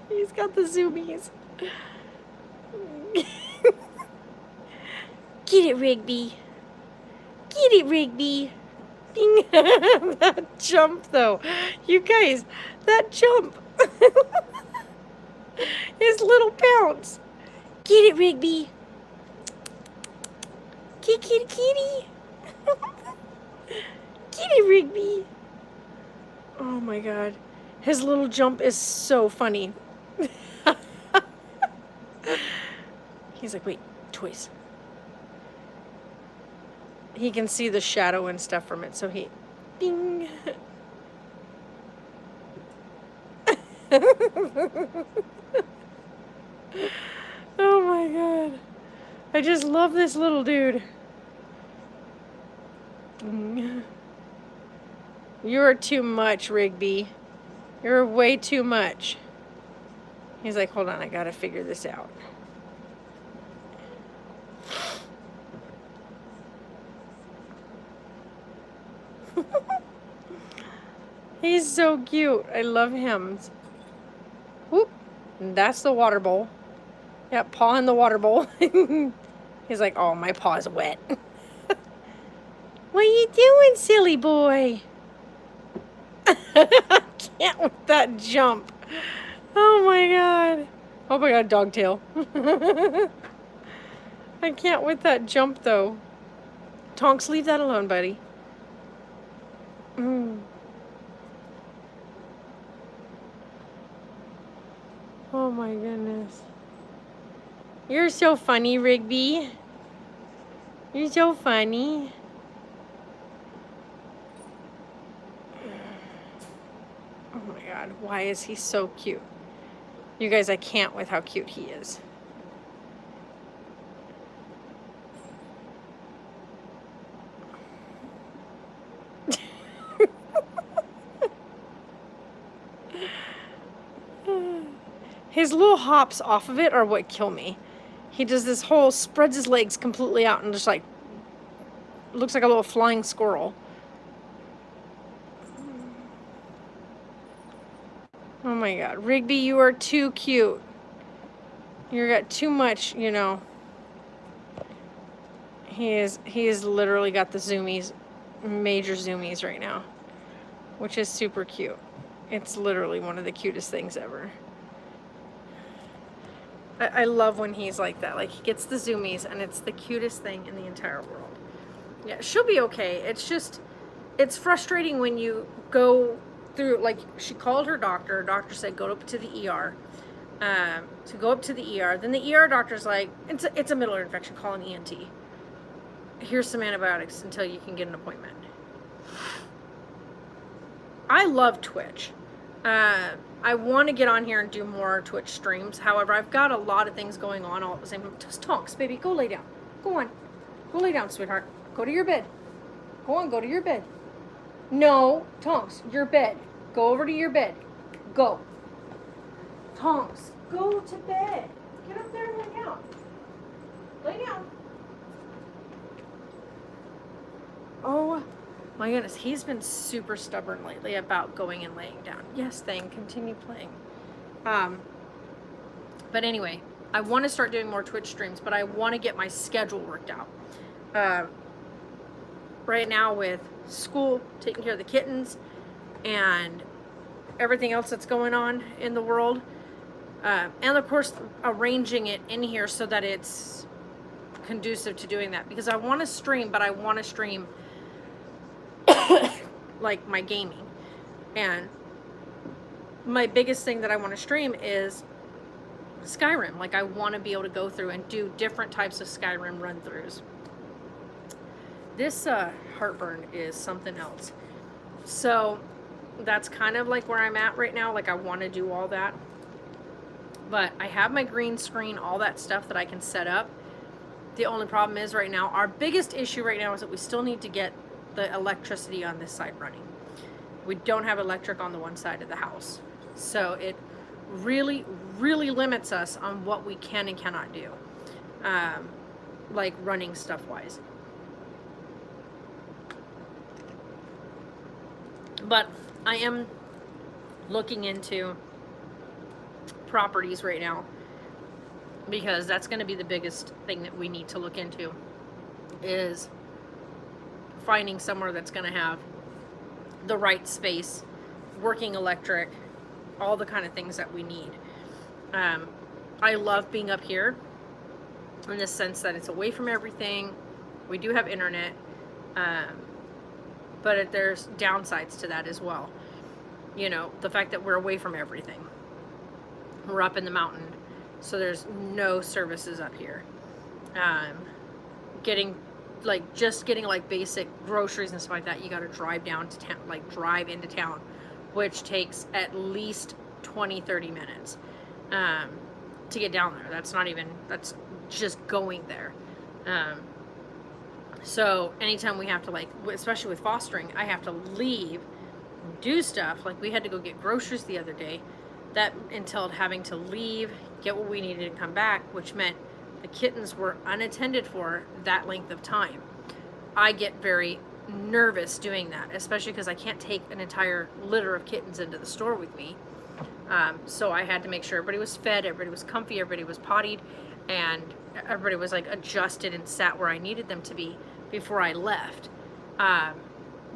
He's got the zoomies. Get it, Rigby. Get it, Rigby. Ding. That jump, though. You guys, that jump. His little bounce. Get it, Rigby. Kitty. Get it, Rigby. Oh my god. His little jump is so funny. He's like, wait, toys. He can see the shadow and stuff from it, so he... Ding! Oh my god. I just love this little dude. You're too much, Rigby. You're way too much. He's like, hold on, I gotta figure this out. He's so cute. I love him. Whoop. That's the water bowl. Yep, paw in the water bowl. He's like, oh, my paw's wet. What are you doing, silly boy? I can't with that jump. Oh my god. Oh my god, dog tail. I can't with that jump though. Tonks, leave that alone, buddy. Oh my goodness. You're so funny, Rigby. You're so funny. Oh my god, why is he so cute? You guys, I can't with how cute he is. His little hops off of it are what kill me. He does this whole, spreads his legs completely out and just like, looks like a little flying squirrel. Oh my god. Rigby, you are too cute. You got too much, you know. He is literally got the zoomies, major zoomies right now, which is super cute. It's literally one of the cutest things ever. I love when he's like that. Like, he gets the zoomies, and it's the cutest thing in the entire world. Yeah, she'll be okay. It's just, it's frustrating when you go through, like, she called her doctor said go up to the ER. To go up to the ER. Then the ER doctor's like, it's a middle ear infection, call an ENT. Here's some antibiotics until you can get an appointment. I love Twitch. I want to get on here and do more Twitch streams. However, I've got a lot of things going on all at the same time. Just Tonks, baby, go lay down. Go on. Go lay down, sweetheart. Go to your bed. Go on, go to your bed. No, Tonks, your bed. Go over to your bed. Go. Tonks, go to bed. Get up there and lay down. Lay down. Oh my goodness, he's been super stubborn lately about going and laying down. Yes, Thing, continue playing. But anyway, I want to start doing more Twitch streams, but I want to get my schedule worked out. Right now with school, taking care of the kittens, and everything else that's going on in the world, and of course arranging it in here so that it's conducive to doing that, because I want to stream, but I want to stream like my gaming. And my biggest thing that I want to stream is Skyrim. Like, I want to be able to go through and do different types of Skyrim run-throughs. This heartburn is something else. So that's kind of like where I'm at right now. Like, I want to do all that, but I have my green screen, all that stuff that I can set up. The only problem is right now, our biggest issue right now is that we still need to get the electricity on this side running. We don't have electric on the one side of the house. So it really, really limits us on what we can and cannot do. Like running stuff wise. But I am looking into properties right now, because that's going to be the biggest thing that we need to look into, is finding somewhere that's going to have the right space, working electric, all the kind of things that we need. I love being up here in the sense that it's away from everything. We do have internet, but there's downsides to that as well. You know, the fact that we're away from everything. We're up in the mountain, so there's no services up here. Getting basic groceries and stuff like that, you got to drive down to town, like drive into town, which takes at least 20-30 minutes to get down there. That's just going there. So anytime we have to, like, especially with fostering, I have to leave, do stuff. Like, we had to go get groceries the other day. That entailed having to leave, get what we needed, and come back, which meant the kittens were unattended for that length of time. I get very nervous doing that, especially because I can't take an entire litter of kittens into the store with me. So I had to make sure everybody was fed, everybody was comfy, everybody was pottied, and everybody was like adjusted and sat where I needed them to be before I left.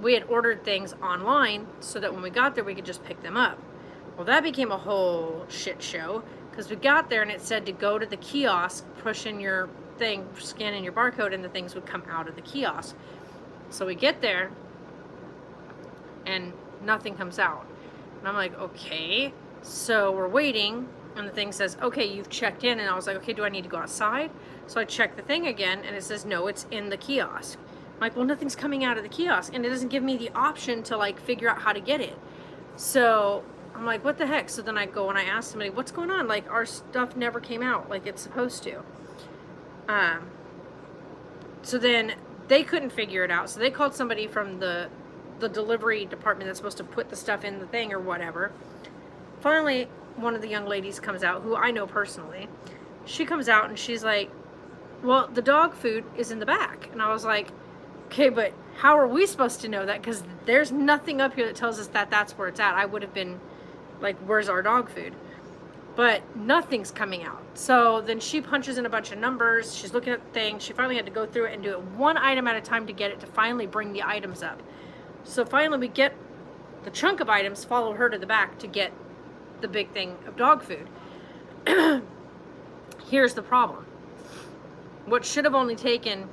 We had ordered things online so that when we got there we could just pick them up. Well, that became a whole shit show, because we got there and it said to go to the kiosk, push in your thing, scan in your barcode, and the things would come out of the kiosk. So we get there and nothing comes out. And I'm like, okay. So we're waiting and the thing says, okay, you've checked in. And I was like, okay, do I need to go outside? So I check the thing again and it says, no, it's in the kiosk. I'm like, well, nothing's coming out of the kiosk, and it doesn't give me the option to, like, figure out how to get it. So I'm like, what the heck? So then I go and I ask somebody, what's going on? Like, our stuff never came out like it's supposed to. So then they couldn't figure it out. So they called somebody from the delivery department that's supposed to put the stuff in the thing or whatever. Finally, one of the young ladies comes out, who I know personally. She comes out and she's like, well, the dog food is in the back. And I was like, okay, but how are we supposed to know that? Because there's nothing up here that tells us that that's where it's at. I would have been like, where's our dog food? But nothing's coming out. So then she punches in a bunch of numbers. She's looking at the thing. She finally had to go through it and do it one item at a time to get it to finally bring the items up. So finally we get the chunk of items, follow her to the back to get the big thing of dog food. Here's the problem. What should have only taken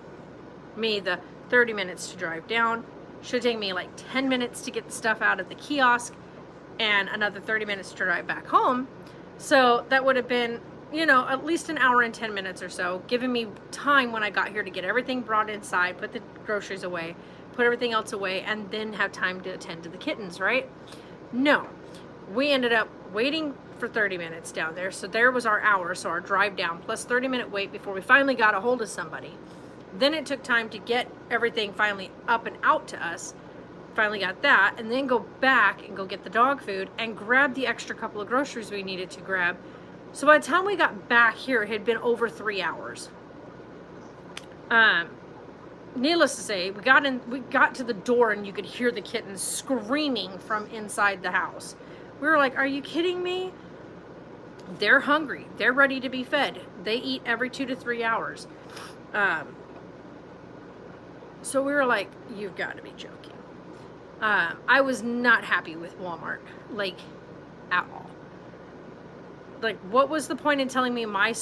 me the 30 minutes to drive down. Should take me like 10 minutes to get the stuff out of the kiosk and another 30 minutes to drive back home. So that would have been, you know, at least an hour and 10 minutes or so, giving me time when I got here to get everything brought inside, put the groceries away, put everything else away, and then have time to attend to the kittens, right? No, we ended up waiting for 30 minutes down there. So there was our hour, so our drive down plus 30-minute wait before we finally got a hold of somebody. Then it took time to get everything finally up and out to us. Finally got that, and then go back and go get the dog food and grab the extra couple of groceries we needed to grab. So by the time we got back here, it had been over 3 hours. Needless to say, we got to the door and you could hear the kittens screaming from inside the house. We were like, are you kidding me? They're hungry. They're ready to be fed. They eat every 2 to 3 hours. So we were like, you've got to be joking. I was not happy with Walmart, like, at all. Like, what was the point in telling me my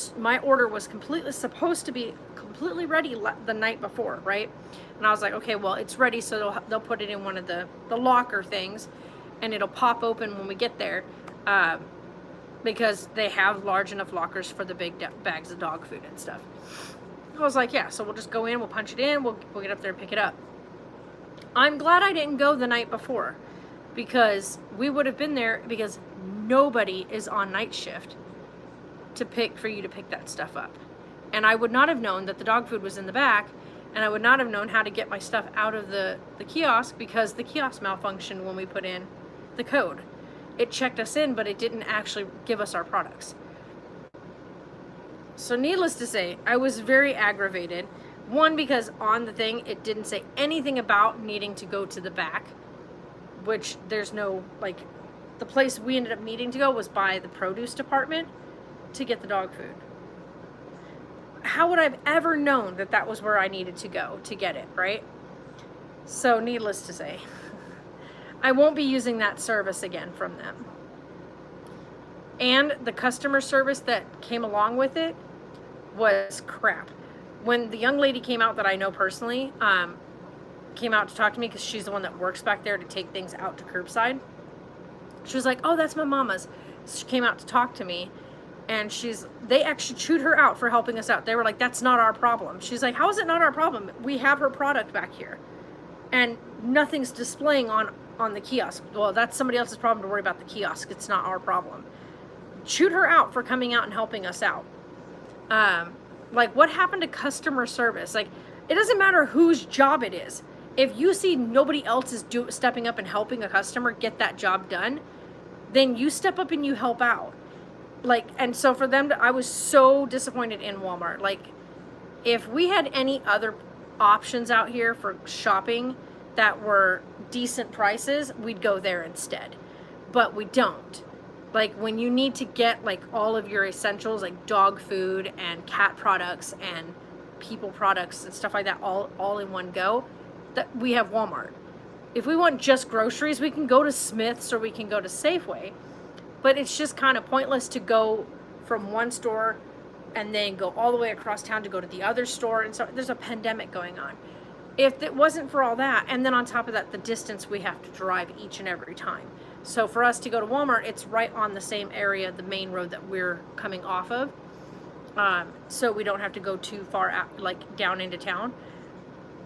order was supposed to be completely ready the night before, right? And I was like, okay, well, it's ready, so they'll put it in one of the locker things, and it'll pop open when we get there, because they have large enough lockers for the big bags of dog food and stuff. I was like, yeah, so we'll just go in, we'll punch it in, we'll get up there and pick it up. I'm glad I didn't go the night before, because we would have been there, because nobody is on night shift for you to pick that stuff up. And I would not have known that the dog food was in the back, and I would not have known how to get my stuff out of the kiosk, because the kiosk malfunctioned when we put in the code. It checked us in, but it didn't actually give us our products. So needless to say, I was very aggravated. One, because on the thing, it didn't say anything about needing to go to the back, which there's no, like, the place we ended up needing to go was by the produce department to get the dog food. How would I have ever known that that was where I needed to go to get it, right? So needless to say, I won't be using that service again from them. And the customer service that came along with it was crap. When the young lady came out that I know personally, came out to talk to me, because she's the one that works back there to take things out to curbside. She was like, oh, that's my mama's. She came out to talk to me, and they actually chewed her out for helping us out. They were like, that's not our problem. She's like, how is it not our problem? We have her product back here, and nothing's displaying on the kiosk. Well, that's somebody else's problem to worry about the kiosk. It's not our problem. Chewed her out for coming out and helping us out. Like, what happened to customer service? Like, it doesn't matter whose job it is. If you see nobody else is stepping up and helping a customer get that job done, then you step up and you help out. Like, and so for them I was so disappointed in Walmart. Like, if we had any other options out here for shopping that were decent prices, we'd go there instead. But we don't. Like, when you need to get, like, all of your essentials, like dog food and cat products and people products and stuff like that, all in one go, that we have Walmart. If we want just groceries, we can go to Smith's or we can go to Safeway. But it's just kind of pointless to go from one store and then go all the way across town to go to the other store. And so there's a pandemic going on. If it wasn't for all that, and then on top of that, the distance we have to drive each and every time. So for us to go to Walmart, it's right on the same area, the main road that we're coming off of. So we don't have to go too far out, like down into town.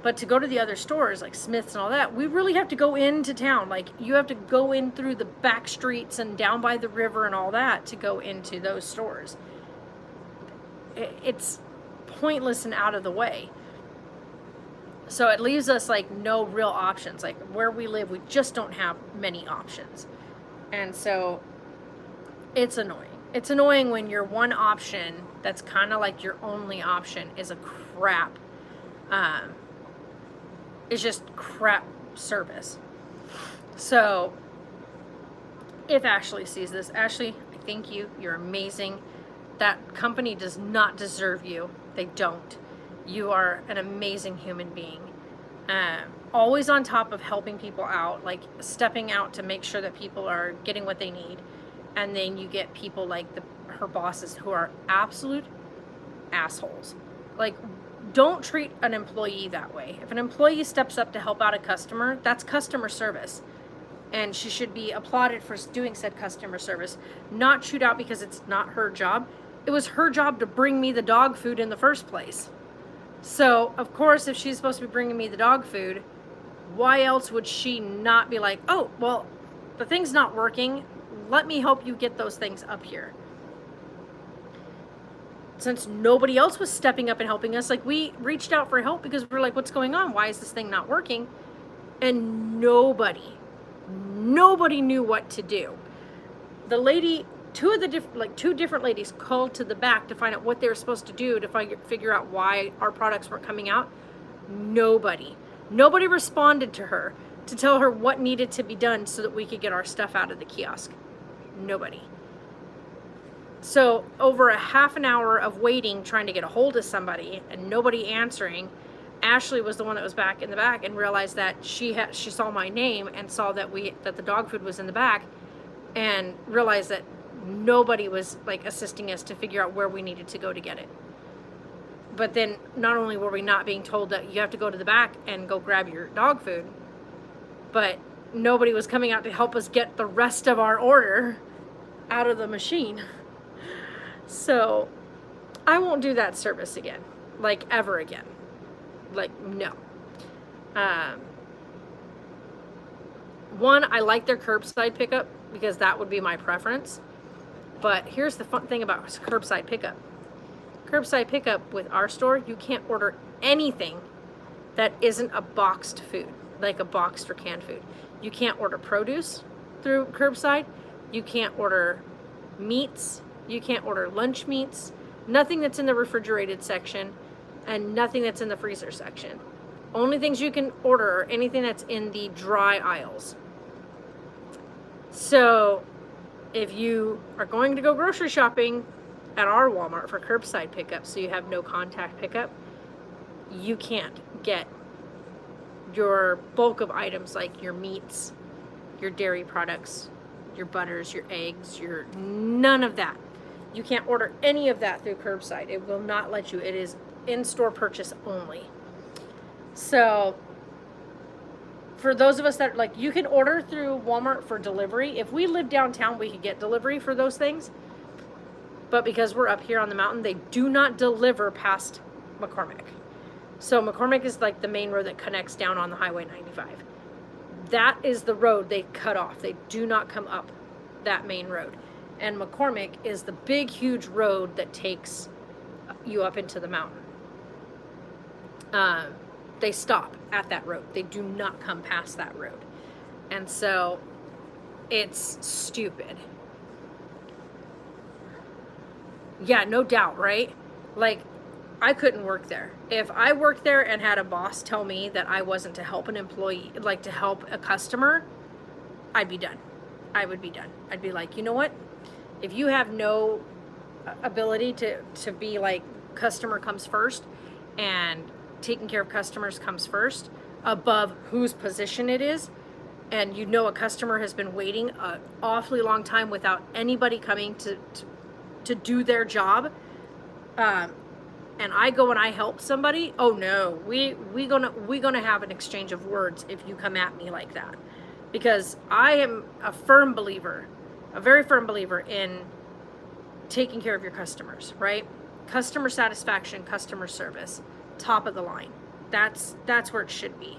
But to go to the other stores, like Smith's and all that, we really have to go into town. Like, you have to go in through the back streets and down by the river and all that to go into those stores. It's pointless and out of the way. So it leaves us, like, no real options. Like, where we live, we just don't have many options. And so it's annoying. It's annoying when your one option that's kind of like your only option is a crap, it's just crap service. So if Ashley sees this, Ashley, I thank you. You're amazing. That company does not deserve you. They don't. You are an amazing human being. Always on top of helping people out, like stepping out to make sure that people are getting what they need. And then you get people like her bosses who are absolute assholes. Like, don't treat an employee that way. If an employee steps up to help out a customer, that's customer service. And she should be applauded for doing said customer service, not chewed out because it's not her job. It was her job to bring me the dog food in the first place. So, of course, if she's supposed to be bringing me the dog food, why else would she not be like, oh, well, the thing's not working. Let me help you get those things up here. Since nobody else was stepping up and helping us, like, we reached out for help because we're like, what's going on? Why is this thing not working? And nobody knew what to do. The lady, two different ladies called to the back to find out what they were supposed to do to figure out why our products weren't coming out. Nobody responded to her to tell her what needed to be done so that we could get our stuff out of the kiosk. Nobody. So over a half an hour of waiting, trying to get a hold of somebody and nobody answering, Ashley was the one that was back in the back and realized that she saw my name and saw that the dog food was in the back, and realized that nobody was like assisting us to figure out where we needed to go to get it. But then not only were we not being told that you have to go to the back and go grab your dog food, but nobody was coming out to help us get the rest of our order out of the machine. So I won't do that service again, like ever again. Like, no. One, I like their curbside pickup because that would be my preference. But here's the fun thing about curbside pickup. Curbside pickup with our store, you can't order anything that isn't a boxed food, like a boxed or canned food. You can't order produce through curbside. You can't order meats. You can't order lunch meats. Nothing that's in the refrigerated section, and nothing that's in the freezer section. Only things you can order are anything that's in the dry aisles. So if you are going to go grocery shopping at our Walmart for curbside pickup, so you have no contact pickup, you can't get your bulk of items like your meats, your dairy products, your butters, your eggs, none of that. You can't order any of that through curbside. It will not let you. It is in-store purchase only. So for those of us that like, you can order through Walmart for delivery. If we live downtown, we could get delivery for those things. But because we're up here on the mountain, they do not deliver past McCormick. So McCormick is like the main road that connects down on the Highway 95. That is the road they cut off. They do not come up that main road. And McCormick is the big, huge road that takes you up into the mountain. They stop at that road. They do not come past that road. And so it's stupid. Yeah, no doubt, right? Like, I couldn't work there. If I worked there and had a boss tell me that I wasn't to help an employee, like to help a customer, I'd be done. I would be done. I'd be like, you know what? If you have no ability to be like, customer comes first and taking care of customers comes first above whose position it is, and you know a customer has been waiting an awfully long time without anybody coming to do their job, and I go and I help somebody, oh no, we gonna have an exchange of words if you come at me like that. Because I am a very firm believer in taking care of your customers, right? Customer satisfaction, customer service, top of the line. That's where it should be.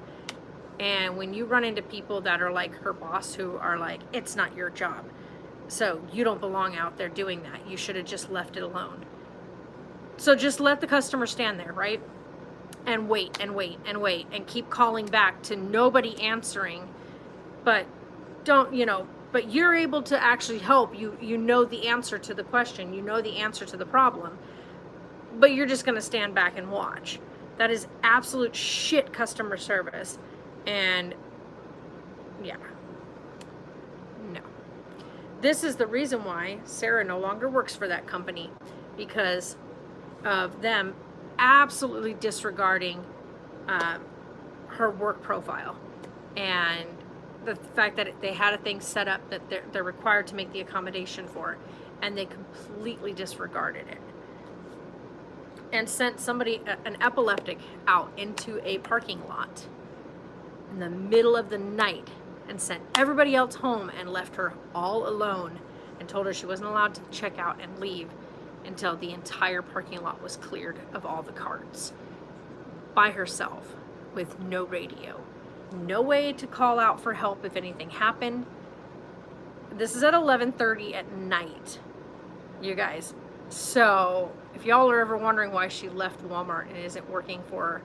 And when you run into people that are like her boss, who are like, it's not your job, so you don't belong out there doing that. You should have just left it alone. So just let the customer stand there, right? And wait and wait and wait and keep calling back to nobody answering. But but you're able to actually help. You know the answer to the question. You know the answer to the problem. But you're just going to stand back and watch. That is absolute shit customer service. And yeah. No. This is the reason why Sarah no longer works for that company, because of them absolutely disregarding her work profile and the fact that they had a thing set up that they're required to make the accommodation for, and they completely disregarded it. and sent somebody, an epileptic, out into a parking lot in the middle of the night and sent everybody else home and left her all alone and told her she wasn't allowed to check out and leave until the entire parking lot was cleared of all the carts, by herself, with no radio, no way to call out for help if anything happened. This is at 11:30 at night, you guys. So if y'all are ever wondering why she left Walmart and isn't working for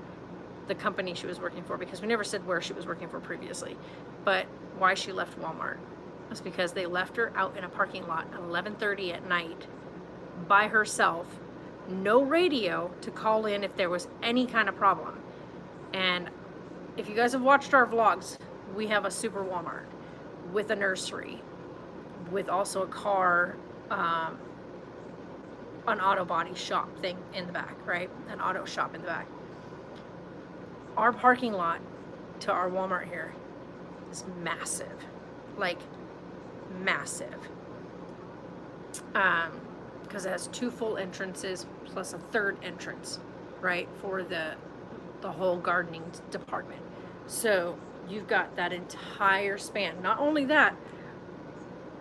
the company she was working for, because we never said where she was working for previously, but why she left Walmart was because they left her out in a parking lot at 11:30 at night by herself, no radio to call in if there was any kind of problem. And if you guys have watched our vlogs, we have a super Walmart with a nursery, with also a car, an auto body shop thing in the back, right? An auto shop in the back. Our parking lot to our Walmart here is massive, like massive. Because it has 2 full entrances plus a 3rd entrance, right, for the whole gardening department. So you've got that entire span. Not only that,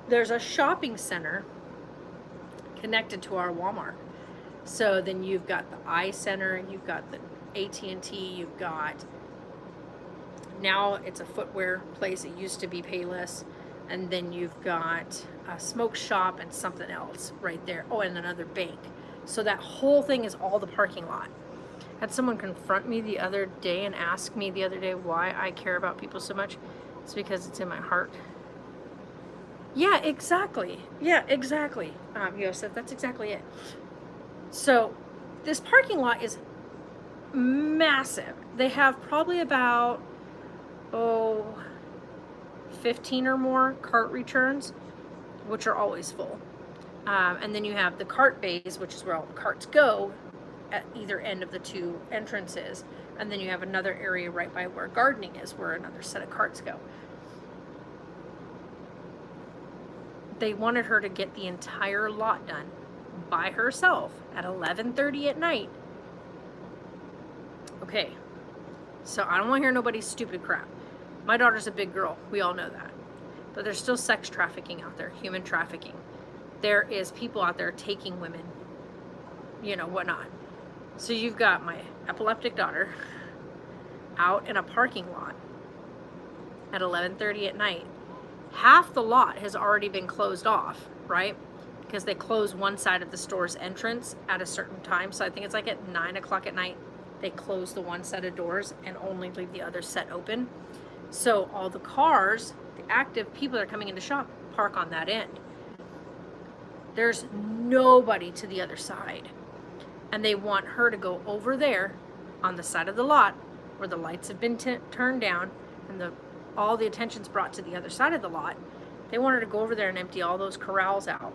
there's a shopping center connected to our Walmart. So then you've got the I Center, you've got the AT&T, you've got, now it's a footwear place. It used to be Payless. And then you've got a smoke shop and something else right there. Oh, and another bank. So that whole thing is all the parking lot. Had someone confront me the other day and ask me the other day why I care about people so much. It's because it's in my heart. Yeah, exactly. Yeah, exactly. Yosef, that's exactly it. So this parking lot is massive. They have probably about, 15 or more cart returns, which are always full. And then you have the cart bays, which is where all the carts go at either end of the 2 entrances. And then you have another area right by where gardening is, where another set of carts go. They wanted her to get the entire lot done by herself at 11:30 at night. Okay, so I don't want to hear nobody's stupid crap. My daughter's a big girl. We all know that. But there's still sex trafficking out there, human trafficking. There is people out there taking women, whatnot. So you've got my epileptic daughter out in a parking lot at 11:30 at night. Half the lot has already been closed off, right? Because they close one side of the store's entrance at a certain time. So I think it's like at 9 o'clock at night, they close the one set of doors and only leave the other set open. So all the cars, the active people that are coming into shop, park on that end. There's nobody to the other side. And they want her to go over there on the side of the lot where the lights have been turned down and all the attention's brought to the other side of the lot. They want her to go over there and empty all those corrals out.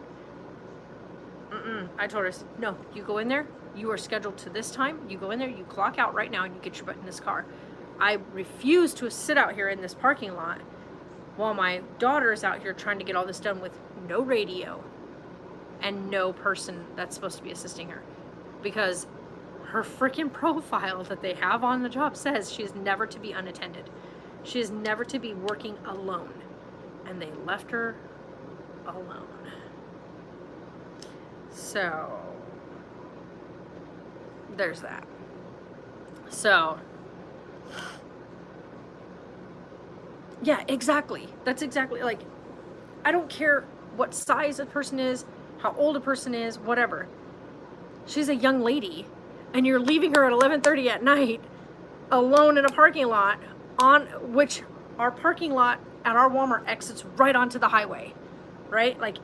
I told her, no, you go in there. You are scheduled to this time. You go in there, you clock out right now, and you get your butt in this car. I refuse to sit out here in this parking lot while my daughter is out here trying to get all this done with no radio and no person that's supposed to be assisting her. Because her freaking profile that they have on the job says she is never to be unattended. She is never to be working alone. And they left her alone. So there's that. So yeah, exactly. That's exactly, like, I don't care what size a person is, how old a person is, whatever. She's a young lady, and you're leaving her at 11:30 at night alone in a parking lot, on which our parking lot at our Walmart exits right onto the highway, right? Like,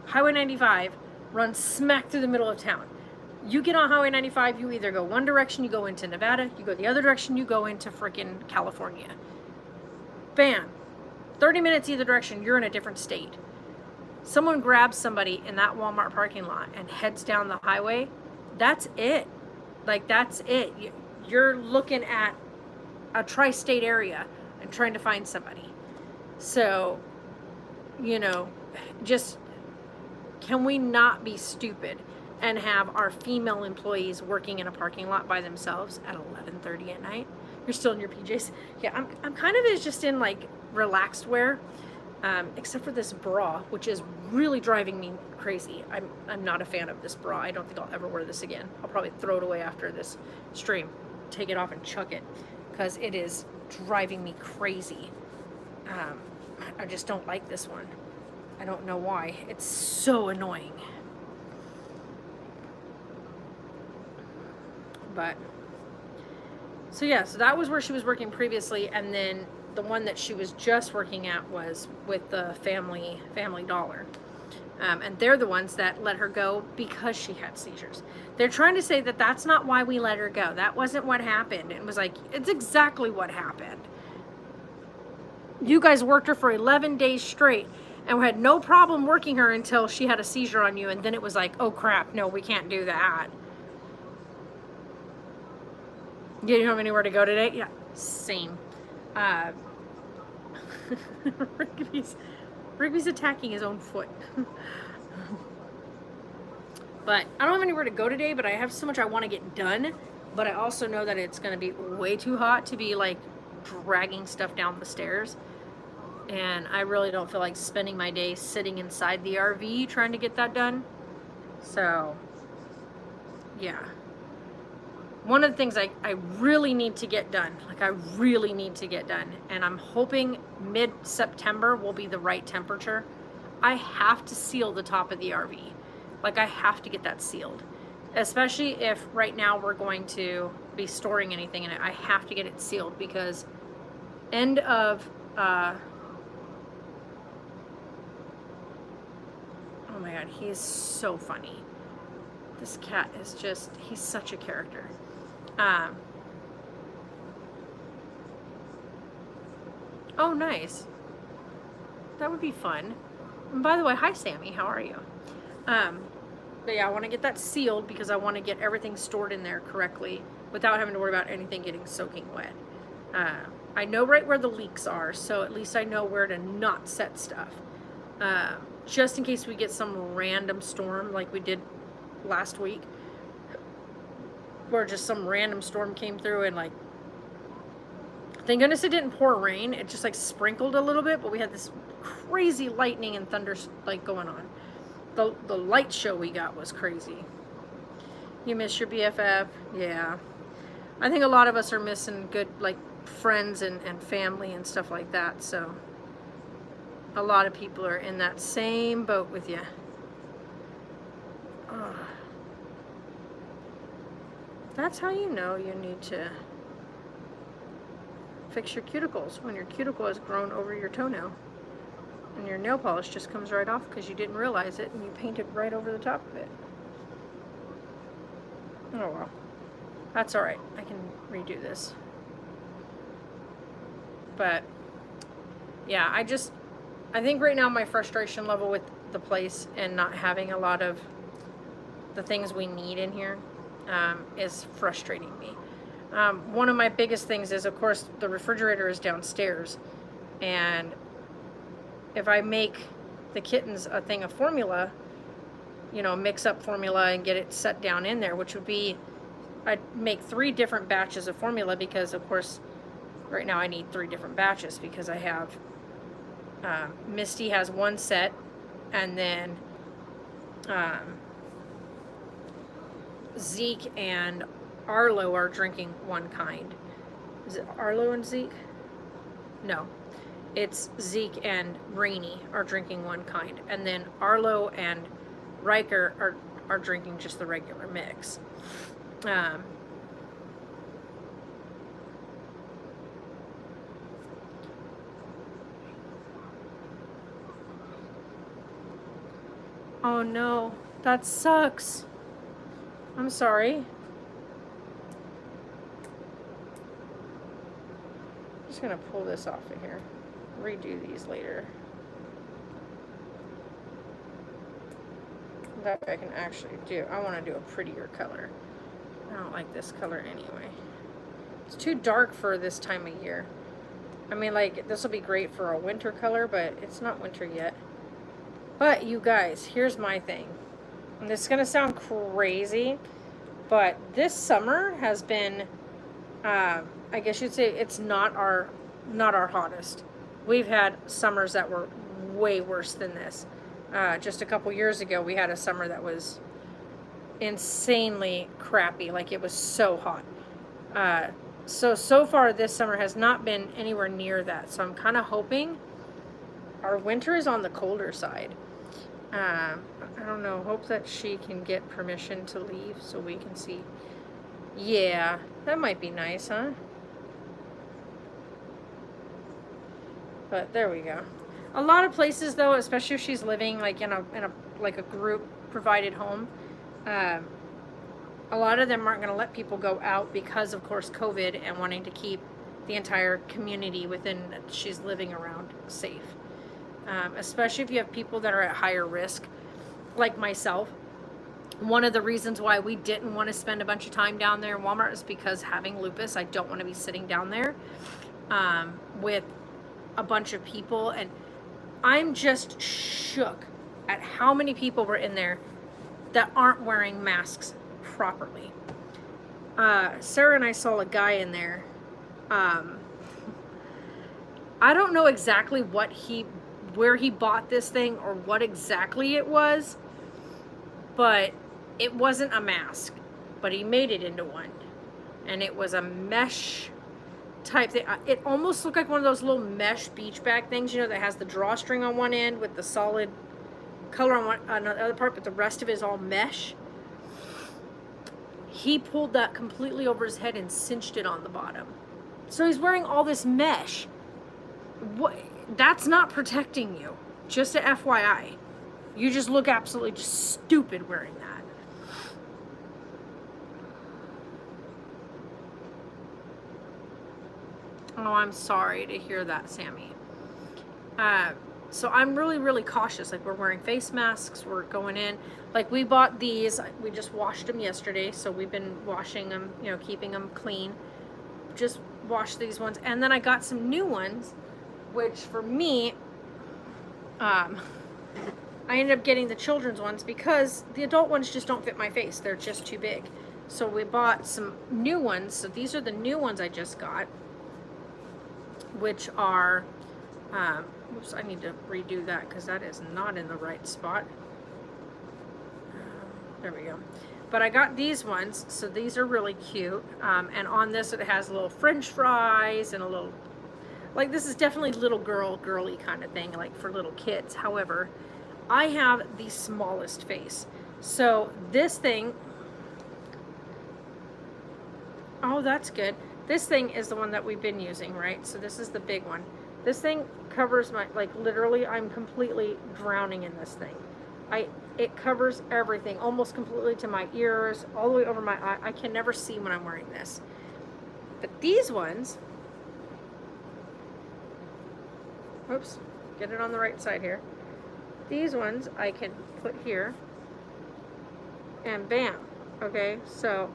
Highway 95 runs smack through the middle of town. You get on Highway 95, you either go one direction, you go into Nevada, you go the other direction, you go into freaking California. Bam. 30 minutes either direction, you're in a different state. Someone grabs somebody in that Walmart parking lot and heads down the highway, that's it. Like, that's it. You're looking at a tri-state area and trying to find somebody. So, just, can we not be stupid? and have our female employees working in a parking lot by themselves at 11:30 at night. You're still in your PJs. Yeah, I'm kind of just in like relaxed wear, except for this bra, which is really driving me crazy. I'm not a fan of this bra. I don't think I'll ever wear this again. I'll probably throw it away after this stream, take it off and chuck it, because it is driving me crazy. I just don't like this one. I don't know why. It's so annoying. But so yeah, so that was where she was working previously, and then the one that she was just working at was with the Family Dollar. And they're the ones that let her go because she had seizures. They're trying to say that that's not why we let her go. That wasn't what happened. And it was like, it's exactly what happened. You guys worked her for 11 days straight and had no problem working her until she had a seizure on you. And then it was like, oh crap, no, we can't do that. You don't have anywhere to go today? Yeah, same. Rigby's attacking his own foot. But I don't have anywhere to go today, but I have so much I want to get done. But I also know that it's going to be way too hot to be like dragging stuff down the stairs. And I really don't feel like spending my day sitting inside the RV trying to get that done. So, yeah. One of the things I really need to get done, and I'm hoping mid-September will be the right temperature. I have to seal the top of the RV. Like, I have to get that sealed. Especially if right now we're going to be storing anything in it. I have to get it sealed because end of, oh my God, he is so funny. This cat is just, he's such a character. Oh, nice. That would be fun. And by the way, hi, Sammy. How are you? But yeah, I want to get that sealed because I want to get everything stored in there correctly without having to worry about anything getting soaking wet. I know right where the leaks are, so at least I know where to not set stuff. Just in case we get some random storm like we did last week, where just some random storm came through and like, thank goodness it didn't pour rain. It just like sprinkled a little bit, but we had this crazy lightning and thunder like going on. The light show we got was crazy. You miss your BFF? Yeah. I think a lot of us are missing good like friends and family and stuff like that. So a lot of people are in that same boat with you. Oh. That's how you know you need to fix your cuticles, when your cuticle has grown over your toenail and your nail polish just comes right off because you didn't realize it and you painted right over the top of it. Oh well, that's all right. I can redo this. But yeah, I think right now my frustration level with the place and not having a lot of the things we need in here is frustrating me. One of my biggest things is, of course, the refrigerator is downstairs, and if I make the kittens a thing of formula, you know, mix up formula and get it set down in there, which would be, I'd make 3 different batches of formula because, of course, right now I need 3 different batches because I have, Misty has 1 set, and then Zeke and Arlo are drinking 1 kind. Is it Arlo and Zeke? No. It's Zeke and Rainy are drinking 1 kind. And then Arlo and Riker are drinking just the regular mix. Oh no, that sucks. I'm sorry. I'm just gonna pull this off of here. Redo these later. That way I can actually do. I want to do a prettier color. I don't like this color anyway. It's too dark for this time of year. I mean, like, this will be great for a winter color, but it's not winter yet. But you guys, here's my thing. And this is going to sound crazy, but this summer has been, I guess you'd say it's not our hottest. We've had summers that were way worse than this. Just a couple years ago, we had a summer that was insanely crappy. Like, it was so hot. So far this summer has not been anywhere near that. So I'm kind of hoping our winter is on the colder side. I don't know. Hope that she can get permission to leave so we can see. Yeah, that might be nice, huh? But there we go. A lot of places, though, especially if she's living like in a like a group provided home, a lot of them aren't going to let people go out because, of course, COVID and wanting to keep the entire community within that she's living around safe. Especially if you have people that are at higher risk, like myself. One of the reasons why we didn't want to spend a bunch of time down there in Walmart is because having lupus, I don't want to be sitting down there with a bunch of people. And I'm just shook at how many people were in there that aren't wearing masks properly. Sarah and I saw a guy in there. I don't know exactly where he bought this thing or what exactly it was, but it wasn't a mask, but he made it into one. And it was a mesh type thing. It almost looked like one of those little mesh beach bag things, you know, that has the drawstring on one end with the solid color on the other part, but the rest of it is all mesh. He pulled that completely over his head and cinched it on the bottom. So he's wearing all this mesh. What? That's not protecting you. Just a FYI. You just look absolutely just stupid wearing that. Oh, I'm sorry to hear that, Sammy. So I'm really, really cautious. Like, we're wearing face masks. We're going in. Like, we bought these. We just washed them yesterday. So we've been washing them, you know, keeping them clean. Just washed these ones. And then I got some new ones, which for me, I ended up getting the children's ones because the adult ones just don't fit my face. They're just too big. So we bought some new ones. So these are the new ones I just got, which are, oops, I need to redo that because that is not in the right spot. There we go. But I got these ones, so these are really cute. And on this, it has little French fries and a little, like, this is definitely little girly kind of thing, like for little kids. However, I have the smallest face. So this thing, oh, that's good. This thing is the one that we've been using, right? So this is the big one. This thing covers my, like, literally, I'm completely drowning in this thing. It covers everything, almost completely to my ears, all the way over my eye. I can never see when I'm wearing this. But these ones, oops, get it on the right side here. These ones I can put here, and bam, okay, so,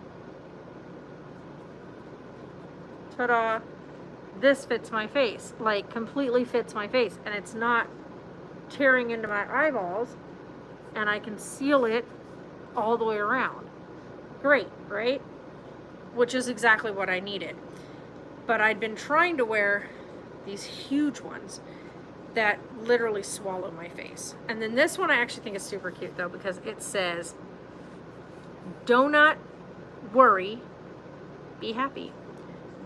ta-da, this fits my face, like completely fits my face, and it's not tearing into my eyeballs, and I can seal it all the way around. Great, right? Which is exactly what I needed. But I'd been trying to wear these huge ones that literally swallow my face. And then this one I actually think is super cute though, because it says, "Do not worry, be happy."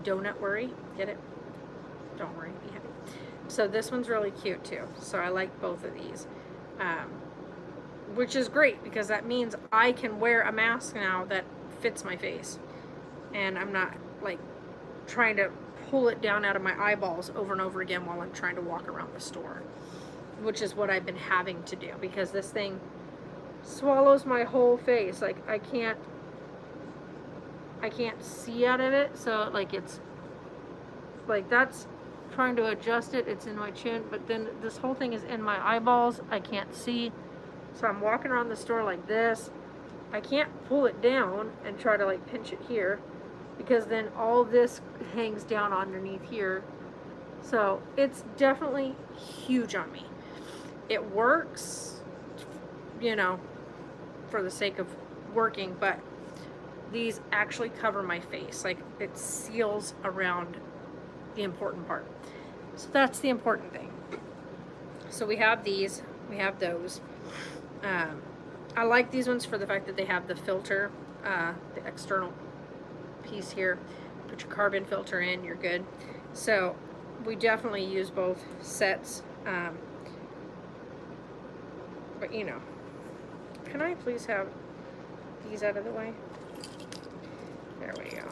Donut worry, get it? Don't worry, be happy. So this one's really cute too. So I like both of these. Which is great because that means I can wear a mask now that fits my face. And I'm not like trying to pull it down out of my eyeballs over and over again while I'm trying to walk around the store. Which is what I've been having to do because this thing swallows my whole face. Like I can't see out of it. So like it's like that's trying to adjust it. It's in my chin, but then this whole thing is in my eyeballs. I can't see. So I'm walking around the store like this. I can't pull it down and try to like pinch it here because then all this hangs down underneath here. So it's definitely huge on me. It works, you know, for the sake of working, but these actually cover my face. Like, it seals around the important part. So that's the important thing. So we have these, we have those. I like these ones for the fact that they have the filter, the external piece here. Put your carbon filter in, you're good. So we definitely use both sets. But you know, can I please have these out of the way? There we go.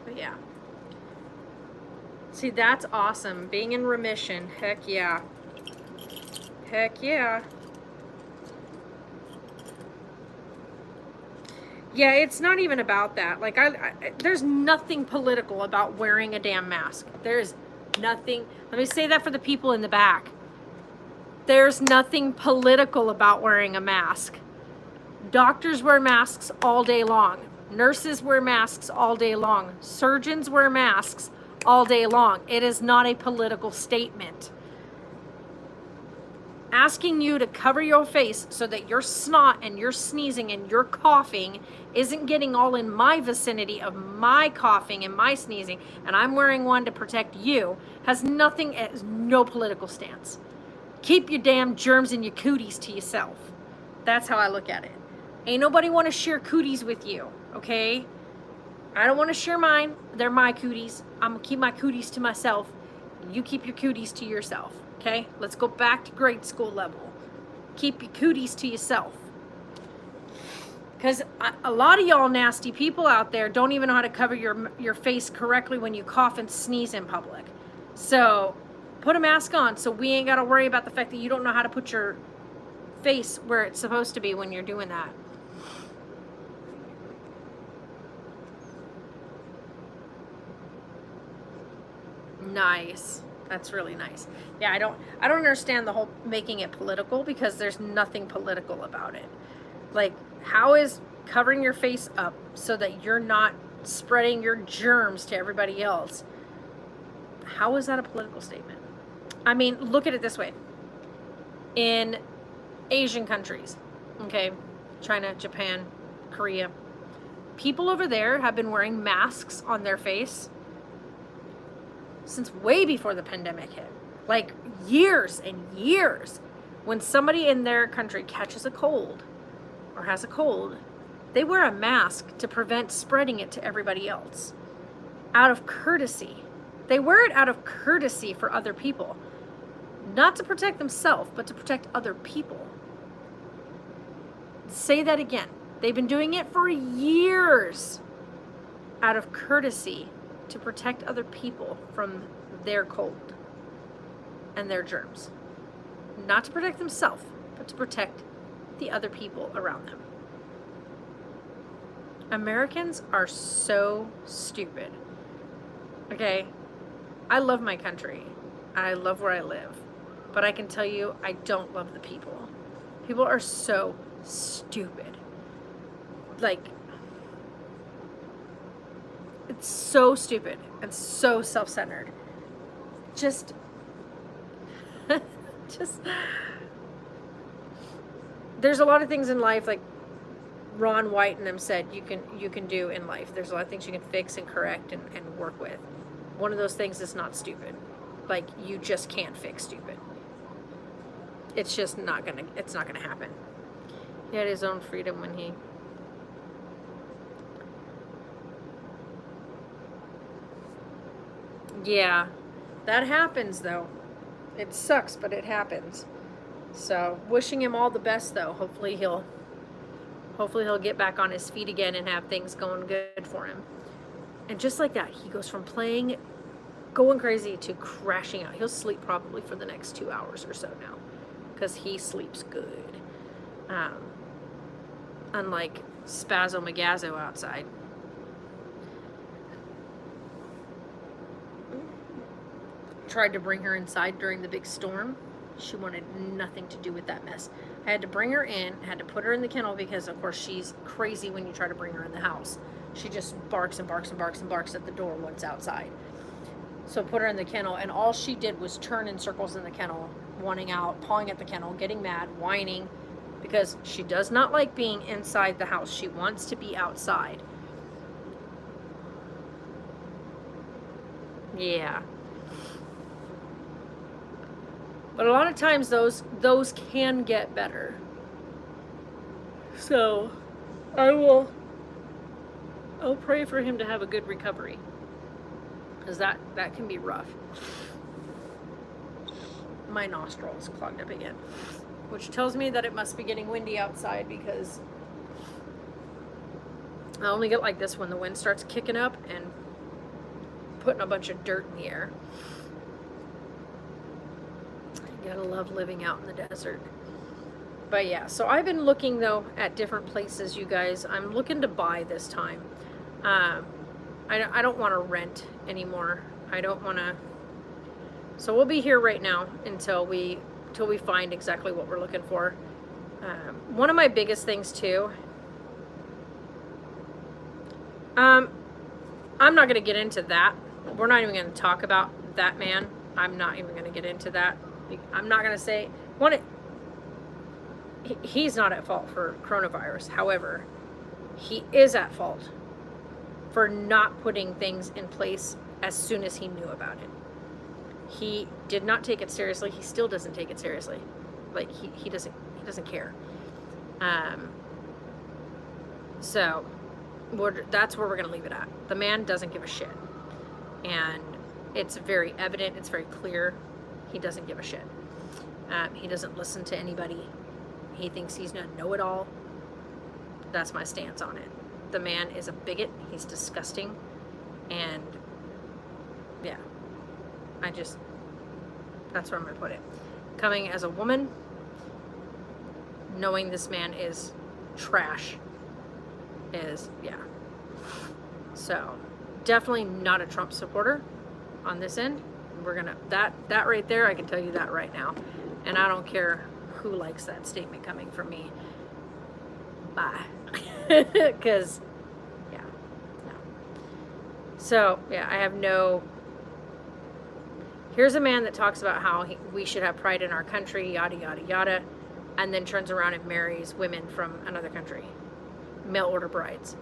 But yeah. See, that's awesome. Being in remission. Heck yeah. Heck yeah. Yeah, it's not even about that. Like, there's nothing political about wearing a damn mask. There's nothing. Let me say that for the people in the back. There's nothing political about wearing a mask. Doctors wear masks all day long. Nurses wear masks all day long. Surgeons wear masks all day long. It is not a political statement. Asking you to cover your face so that your snot and your sneezing and your coughing isn't getting all in my vicinity of my coughing and my sneezing, and I'm wearing one to protect you, has no political stance. Keep your damn germs and your cooties to yourself. That's how I look at it. Ain't nobody want to share cooties with you, okay? I don't want to share mine. They're my cooties. I'm going to keep my cooties to myself. You keep your cooties to yourself, okay? Let's go back to grade school level. Keep your cooties to yourself. Because a lot of y'all nasty people out there don't even know how to cover your face correctly when you cough and sneeze in public. So put a mask on so we ain't got to worry about the fact that you don't know how to put your face where it's supposed to be when you're doing that. Nice. That's really nice. Yeah, I don't understand the whole making it political, because there's nothing political about it. Like, how is covering your face up so that you're not spreading your germs to everybody else? How is that a political statement? I mean, look at it this way. In Asian countries, okay, China, Japan, Korea, people over there have been wearing masks on their face since way before the pandemic hit. Like, years and years. When somebody in their country catches a cold or has a cold, they wear a mask to prevent spreading it to everybody else. Out of courtesy. They wear it out of courtesy for other people. Not to protect themselves, but to protect other people. Say that again. They've been doing it for years out of courtesy to protect other people from their cold and their germs. Not to protect themselves, but to protect the other people around them. Americans are so stupid. Okay? I love my country. I love where I live. But I can tell you, I don't love the people. People are so stupid. Like, it's so stupid and so self-centered. Just there's a lot of things in life, like Ron White and them said, you can do in life. There's a lot of things you can fix and correct and work with. One of those things is not stupid. Like, you just can't fix stupid. It's just not gonna happen. He had his own freedom when he... Yeah, that happens though. It sucks, but it happens. So, wishing him all the best though. Hopefully he'll get back on his feet again and have things going good for him. And just like that, he goes from going crazy to crashing out. He'll sleep probably for the next 2 hours or so now, because he sleeps good. Unlike Spazzo Magazzo outside. Tried to bring her inside during the big storm. She wanted nothing to do with that mess. I had to bring her in, had to put her in the kennel, because of course she's crazy when you try to bring her in the house. She just barks and barks and barks and barks at the door once outside. So put her in the kennel, and all she did was turn in circles in the kennel, wanting out, pawing at the kennel, getting mad, whining, because she does not like being inside the house. She wants to be outside. Yeah. But a lot of times those can get better. So I'll pray for him to have a good recovery. Because that can be rough. My nostril is clogged up again. Which tells me that it must be getting windy outside, because I only get like this when the wind starts kicking up and putting a bunch of dirt in the air. You gotta love living out in the desert. But yeah, so I've been looking though at different places, you guys. I'm looking to buy this time. I don't want to rent anymore. I don't want to. So we'll be here right now until we find exactly what we're looking for. One of my biggest things too. I'm not going to get into that. We're not even going to talk about that man. I'm not even going to get into that. I'm not going to say he's not at fault for coronavirus. However, he is at fault for not putting things in place as soon as he knew about it. He did not take it seriously. He still doesn't take it seriously. Like he doesn't care. So that's where we're going to leave it at. The man doesn't give a shit. And it's very evident, it's very clear, he doesn't give a shit. He doesn't listen to anybody. He thinks he's a know-it-all. That's my stance on it. The man is a bigot. He's disgusting. And yeah, that's where I'm going to put it. Coming as a woman, knowing this man is trash is, yeah. So definitely not a Trump supporter on this end. We're gonna that right there, I can tell you that right now. And I don't care who likes that statement coming from me. Bye. Because yeah, no. So yeah, I have no. Here's a man that talks about how we should have pride in our country, yada yada yada, and then turns around and marries women from another country, mail order brides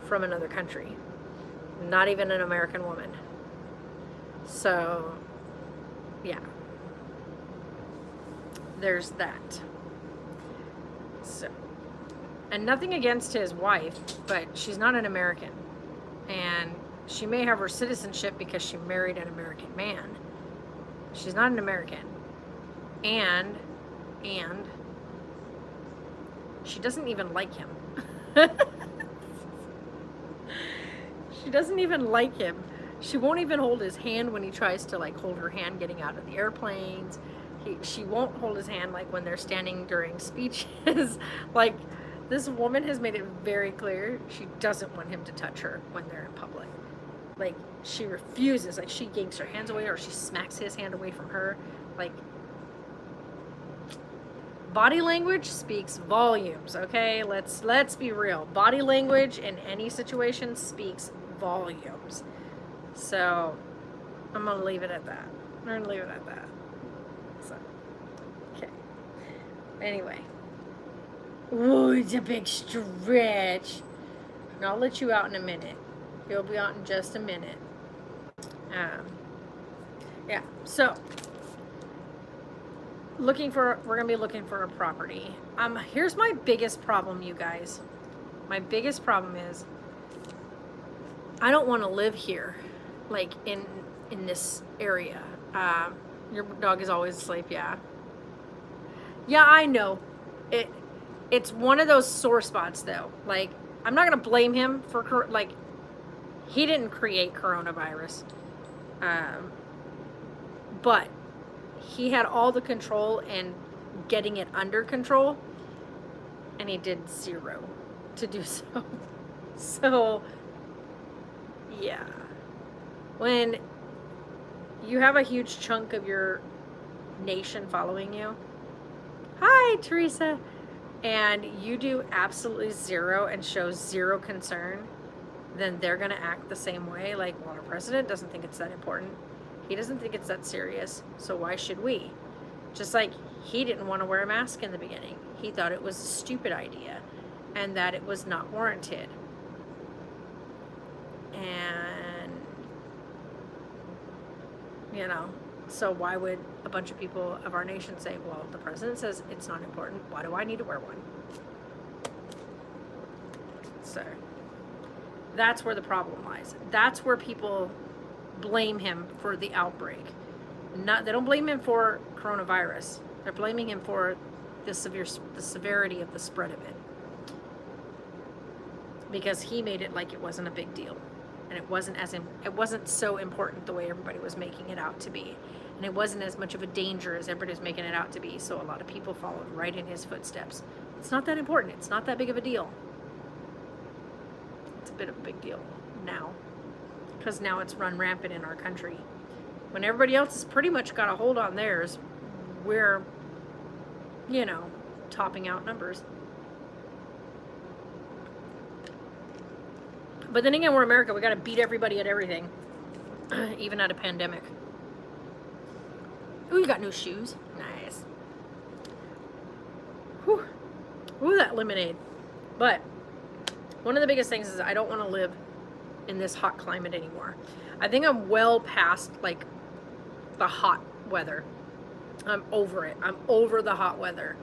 from another country. Not even an American woman. So, yeah. There's that. So, and nothing against his wife, but she's not an American. And she may have her citizenship because she married an American man. She's not an American. And she doesn't even like him. She doesn't even like him. She won't even hold his hand when he tries to like hold her hand getting out of the airplanes. She won't hold his hand like when they're standing during speeches. Like, this woman has made it very clear she doesn't want him to touch her when they're in public. Like, she refuses. Like, she yanks her hands away or she smacks his hand away from her. Like, body language speaks volumes, okay? Let's be real. Body language in any situation speaks volumes. So I'm gonna leave it at that. So, okay. Anyway. Ooh, it's a big stretch. And I'll let you out in a minute. You'll be out in just a minute. Yeah. So we're gonna be looking for a property. Here's my biggest problem, you guys. My biggest problem is I don't want to live here, like in this area. Your dog is always asleep. Yeah, I know. It's one of those sore spots though. Like, I'm not gonna blame him for like, he didn't create coronavirus, but he had all the control and getting it under control, and he did zero to do so. So yeah, when you have a huge chunk of your nation following you, hi Teresa, and you do absolutely zero and show zero concern, then they're gonna act the same way. Like, well, our president doesn't think it's that important. He doesn't think it's that serious, so why should we? Just like he didn't want to wear a mask in the beginning. he thought it was a stupid idea and that it was not warranted. And, you know, so why would a bunch of people of our nation say, well, the president says it's not important, why do I need to wear one? So that's where the problem lies. That's where people blame him for the outbreak. They don't blame him for coronavirus. They're blaming him for the severity of the spread of it. Because he made it like it wasn't a big deal. And it wasn't so important the way everybody was making it out to be. And it wasn't as much of a danger as everybody was making it out to be. So a lot of people followed right in his footsteps. It's not that important. It's not that big of a deal. It's a bit of a big deal now. Because now it's run rampant in our country. When everybody else has pretty much got a hold on theirs, we're, you know, topping out numbers. But then again, we're America. We got to beat everybody at everything, even at a pandemic. Ooh, you got new shoes. Nice. Whew. Ooh, that lemonade. But one of the biggest things is I don't want to live in this hot climate anymore. I think I'm well past, like, the hot weather. I'm over it. I'm over the hot weather.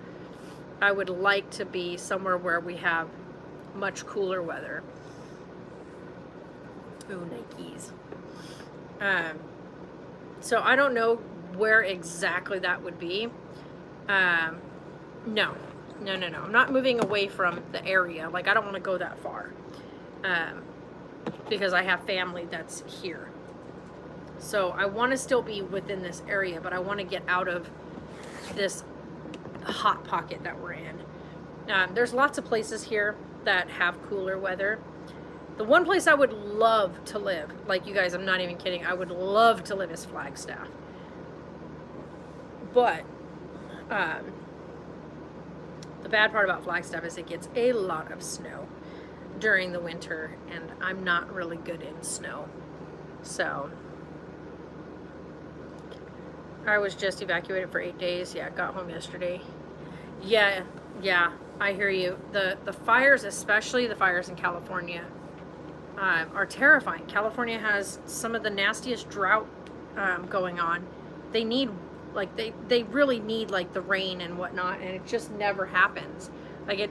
I would like to be somewhere where we have much cooler weather. Ooh, Nikes. So I don't know where exactly that would be. No. I'm not moving away from the area. Like, I don't want to go that far. Because I have family that's here. So I want to still be within this area, but I want to get out of this hot pocket that we're in. There's lots of places here that have cooler weather. The one place I would love to live, like, you guys, I'm not even kidding, I would love to live is Flagstaff. But the bad part about Flagstaff is it gets a lot of snow during the winter, and I'm not really good in snow. So I was just evacuated for 8 days. Yeah, got home yesterday. Yeah, I hear you. The fires, especially the fires in California, are terrifying. California has some of the nastiest drought going on. They need, like, they really need, like, the rain and whatnot, and it just never happens. Like,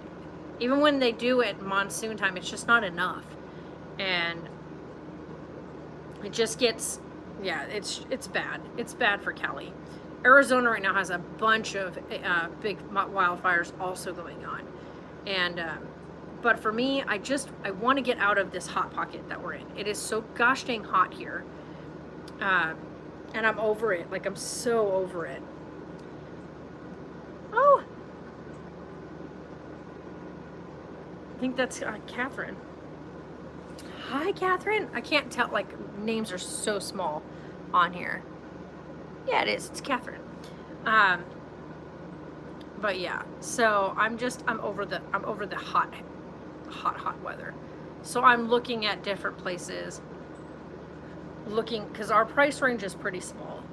even when they do it monsoon time, it's just not enough. And it just gets, yeah, it's bad. It's bad for Cali. Arizona right now has a bunch of big wildfires also going on. And but for me, I want to get out of this hot pocket that we're in. It is so gosh dang hot here. And I'm over it. Like, I'm so over it. Oh! I think that's Catherine. Hi, Catherine. I can't tell, like, names are so small on here. Yeah, it is. It's Catherine. But yeah, so I'm over the hot weather. So I'm looking at different places, because our price range is pretty small.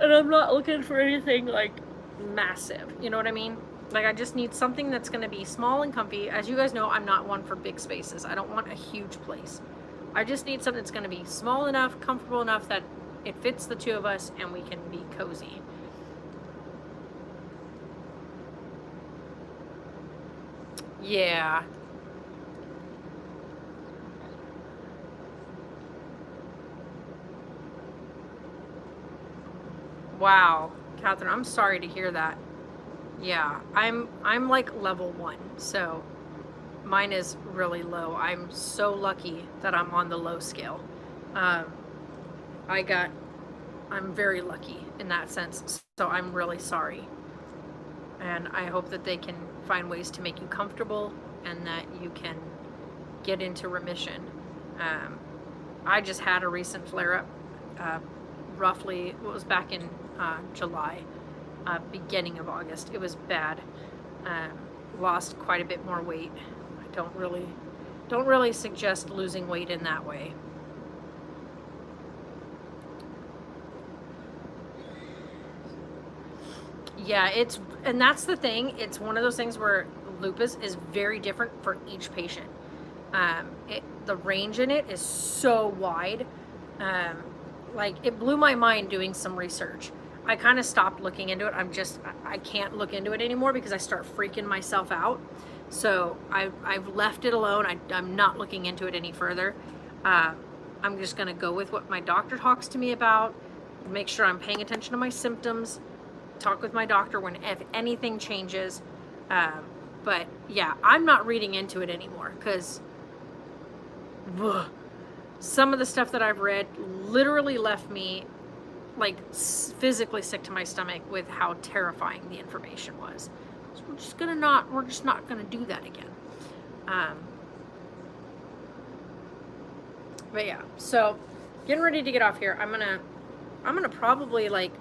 And I'm not looking for anything, like, massive. You know what I mean? Like, I just need something that's going to be small and comfy. As you guys know, I'm not one for big spaces. I don't want a huge place. I just need something that's going to be small enough, comfortable enough that it fits the two of us and we can be cozy. Yeah. Wow, Catherine, I'm sorry to hear that. Yeah, I'm like level 1, so mine is really low. I'm so lucky that I'm on the low scale. I'm very lucky in that sense, so I'm really sorry. And I hope that they can find ways to make you comfortable and that you can get into remission. I just had a recent flare-up, roughly, it was back in July, beginning of August. It was bad. Lost quite a bit more weight. I don't really suggest losing weight in that way. Yeah, and that's the thing. It's one of those things where lupus is very different for each patient. The range in it is so wide. Like, it blew my mind doing some research. I kind of stopped looking into it. I can't look into it anymore because I start freaking myself out. So I've left it alone. I'm not looking into it any further. I'm just going to go with what my doctor talks to me about, make sure I'm paying attention to my symptoms, talk with my doctor if anything changes. But yeah, I'm not reading into it anymore because some of the stuff that I've read literally left me like physically sick to my stomach with how terrifying the information was. So we're just not gonna do that again. But yeah, so getting ready to get off here. I'm gonna probably like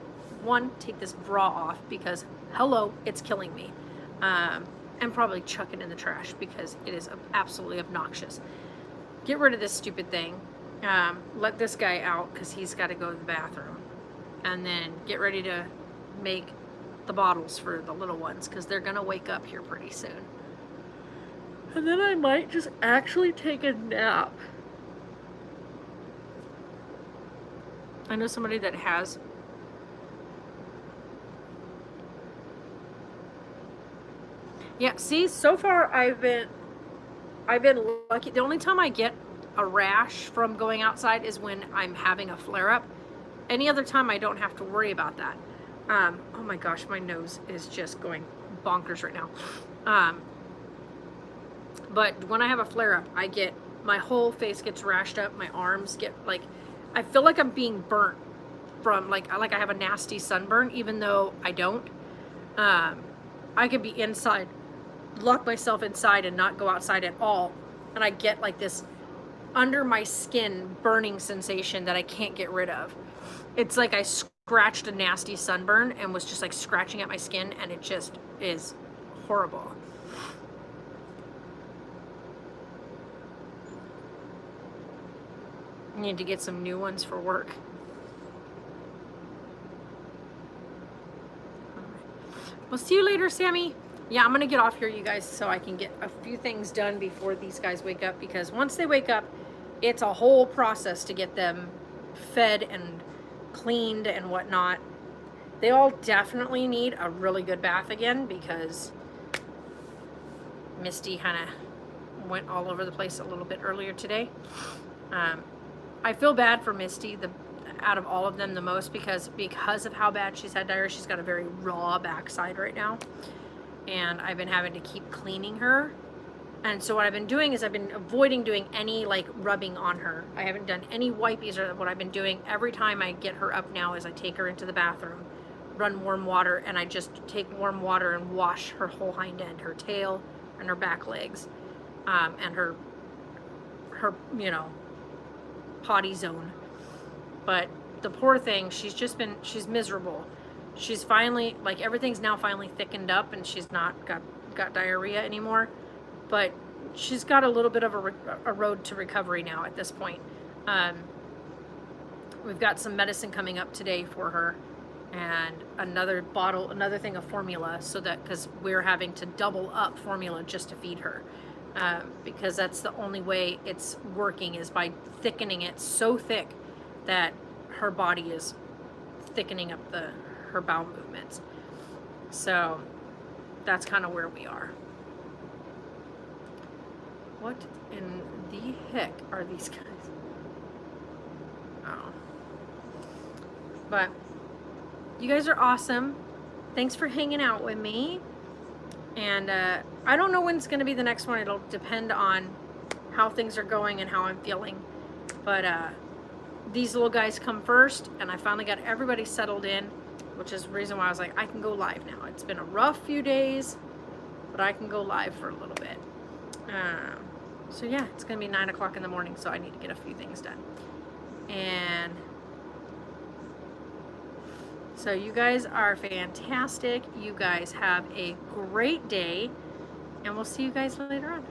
take this bra off because hello, it's killing me. And probably chuck it in the trash because it is absolutely obnoxious. Get rid of this stupid thing. Let this guy out because he's got to go to the bathroom. And then get ready to make the bottles for the little ones because they're going to wake up here pretty soon. And then I might just actually take a nap. I know somebody that has. Yeah, see, so far I've been lucky. The only time I get a rash from going outside is when I'm having a flare-up. Any other time I don't have to worry about that. Oh my gosh, my nose is just going bonkers right now. But when I have a flare-up, my whole face gets rashed up, my arms get like, I feel like I'm being burnt from like I have a nasty sunburn, even though I don't. I could be inside, lock myself inside and not go outside at all, and I get like this under my skin burning sensation that I can't get rid of. It's like I scratched a nasty sunburn and was just like scratching at my skin, and it just is horrible. I need to get some new ones for work. We'll see you later, Sammy. Yeah, I'm gonna get off here, you guys, so I can get a few things done before these guys wake up, because once they wake up, it's a whole process to get them fed and cleaned and whatnot. They all definitely need a really good bath again, because Misty kind of went all over the place a little bit earlier today. I feel bad for Misty, out of all of them the most, because of how bad she's had diarrhea. She's got a very raw backside right now, and I've been having to keep cleaning her. And so what I've been doing is I've been avoiding doing any like rubbing on her. I haven't done any wipies, or what I've been doing every time I get her up now is I take her into the bathroom, run warm water, and I just take warm water and wash her whole hind end, her tail and her back legs, and her potty zone. But the poor thing, she's miserable. She's finally, like, everything's now finally thickened up, and she's not got diarrhea anymore. But she's got a little bit of a road to recovery now at this point. We've got some medicine coming up today for her, and another thing of formula, because we're having to double up formula just to feed her. Because that's the only way it's working, is by thickening it so thick that her body is thickening up her bowel movements. So that's kind of where we are. What in the heck are these guys? Oh. But you guys are awesome. Thanks for hanging out with me. And I don't know when it's going to be the next one. It'll depend on how things are going and how I'm feeling. But these little guys come first, and I finally got everybody settled in, which is the reason why I was like, I can go live now. It's been a rough few days, but I can go live for a little bit. So yeah, it's going to be 9 o'clock in the morning, so I need to get a few things done. And so you guys are fantastic. You guys have a great day, and we'll see you guys later on.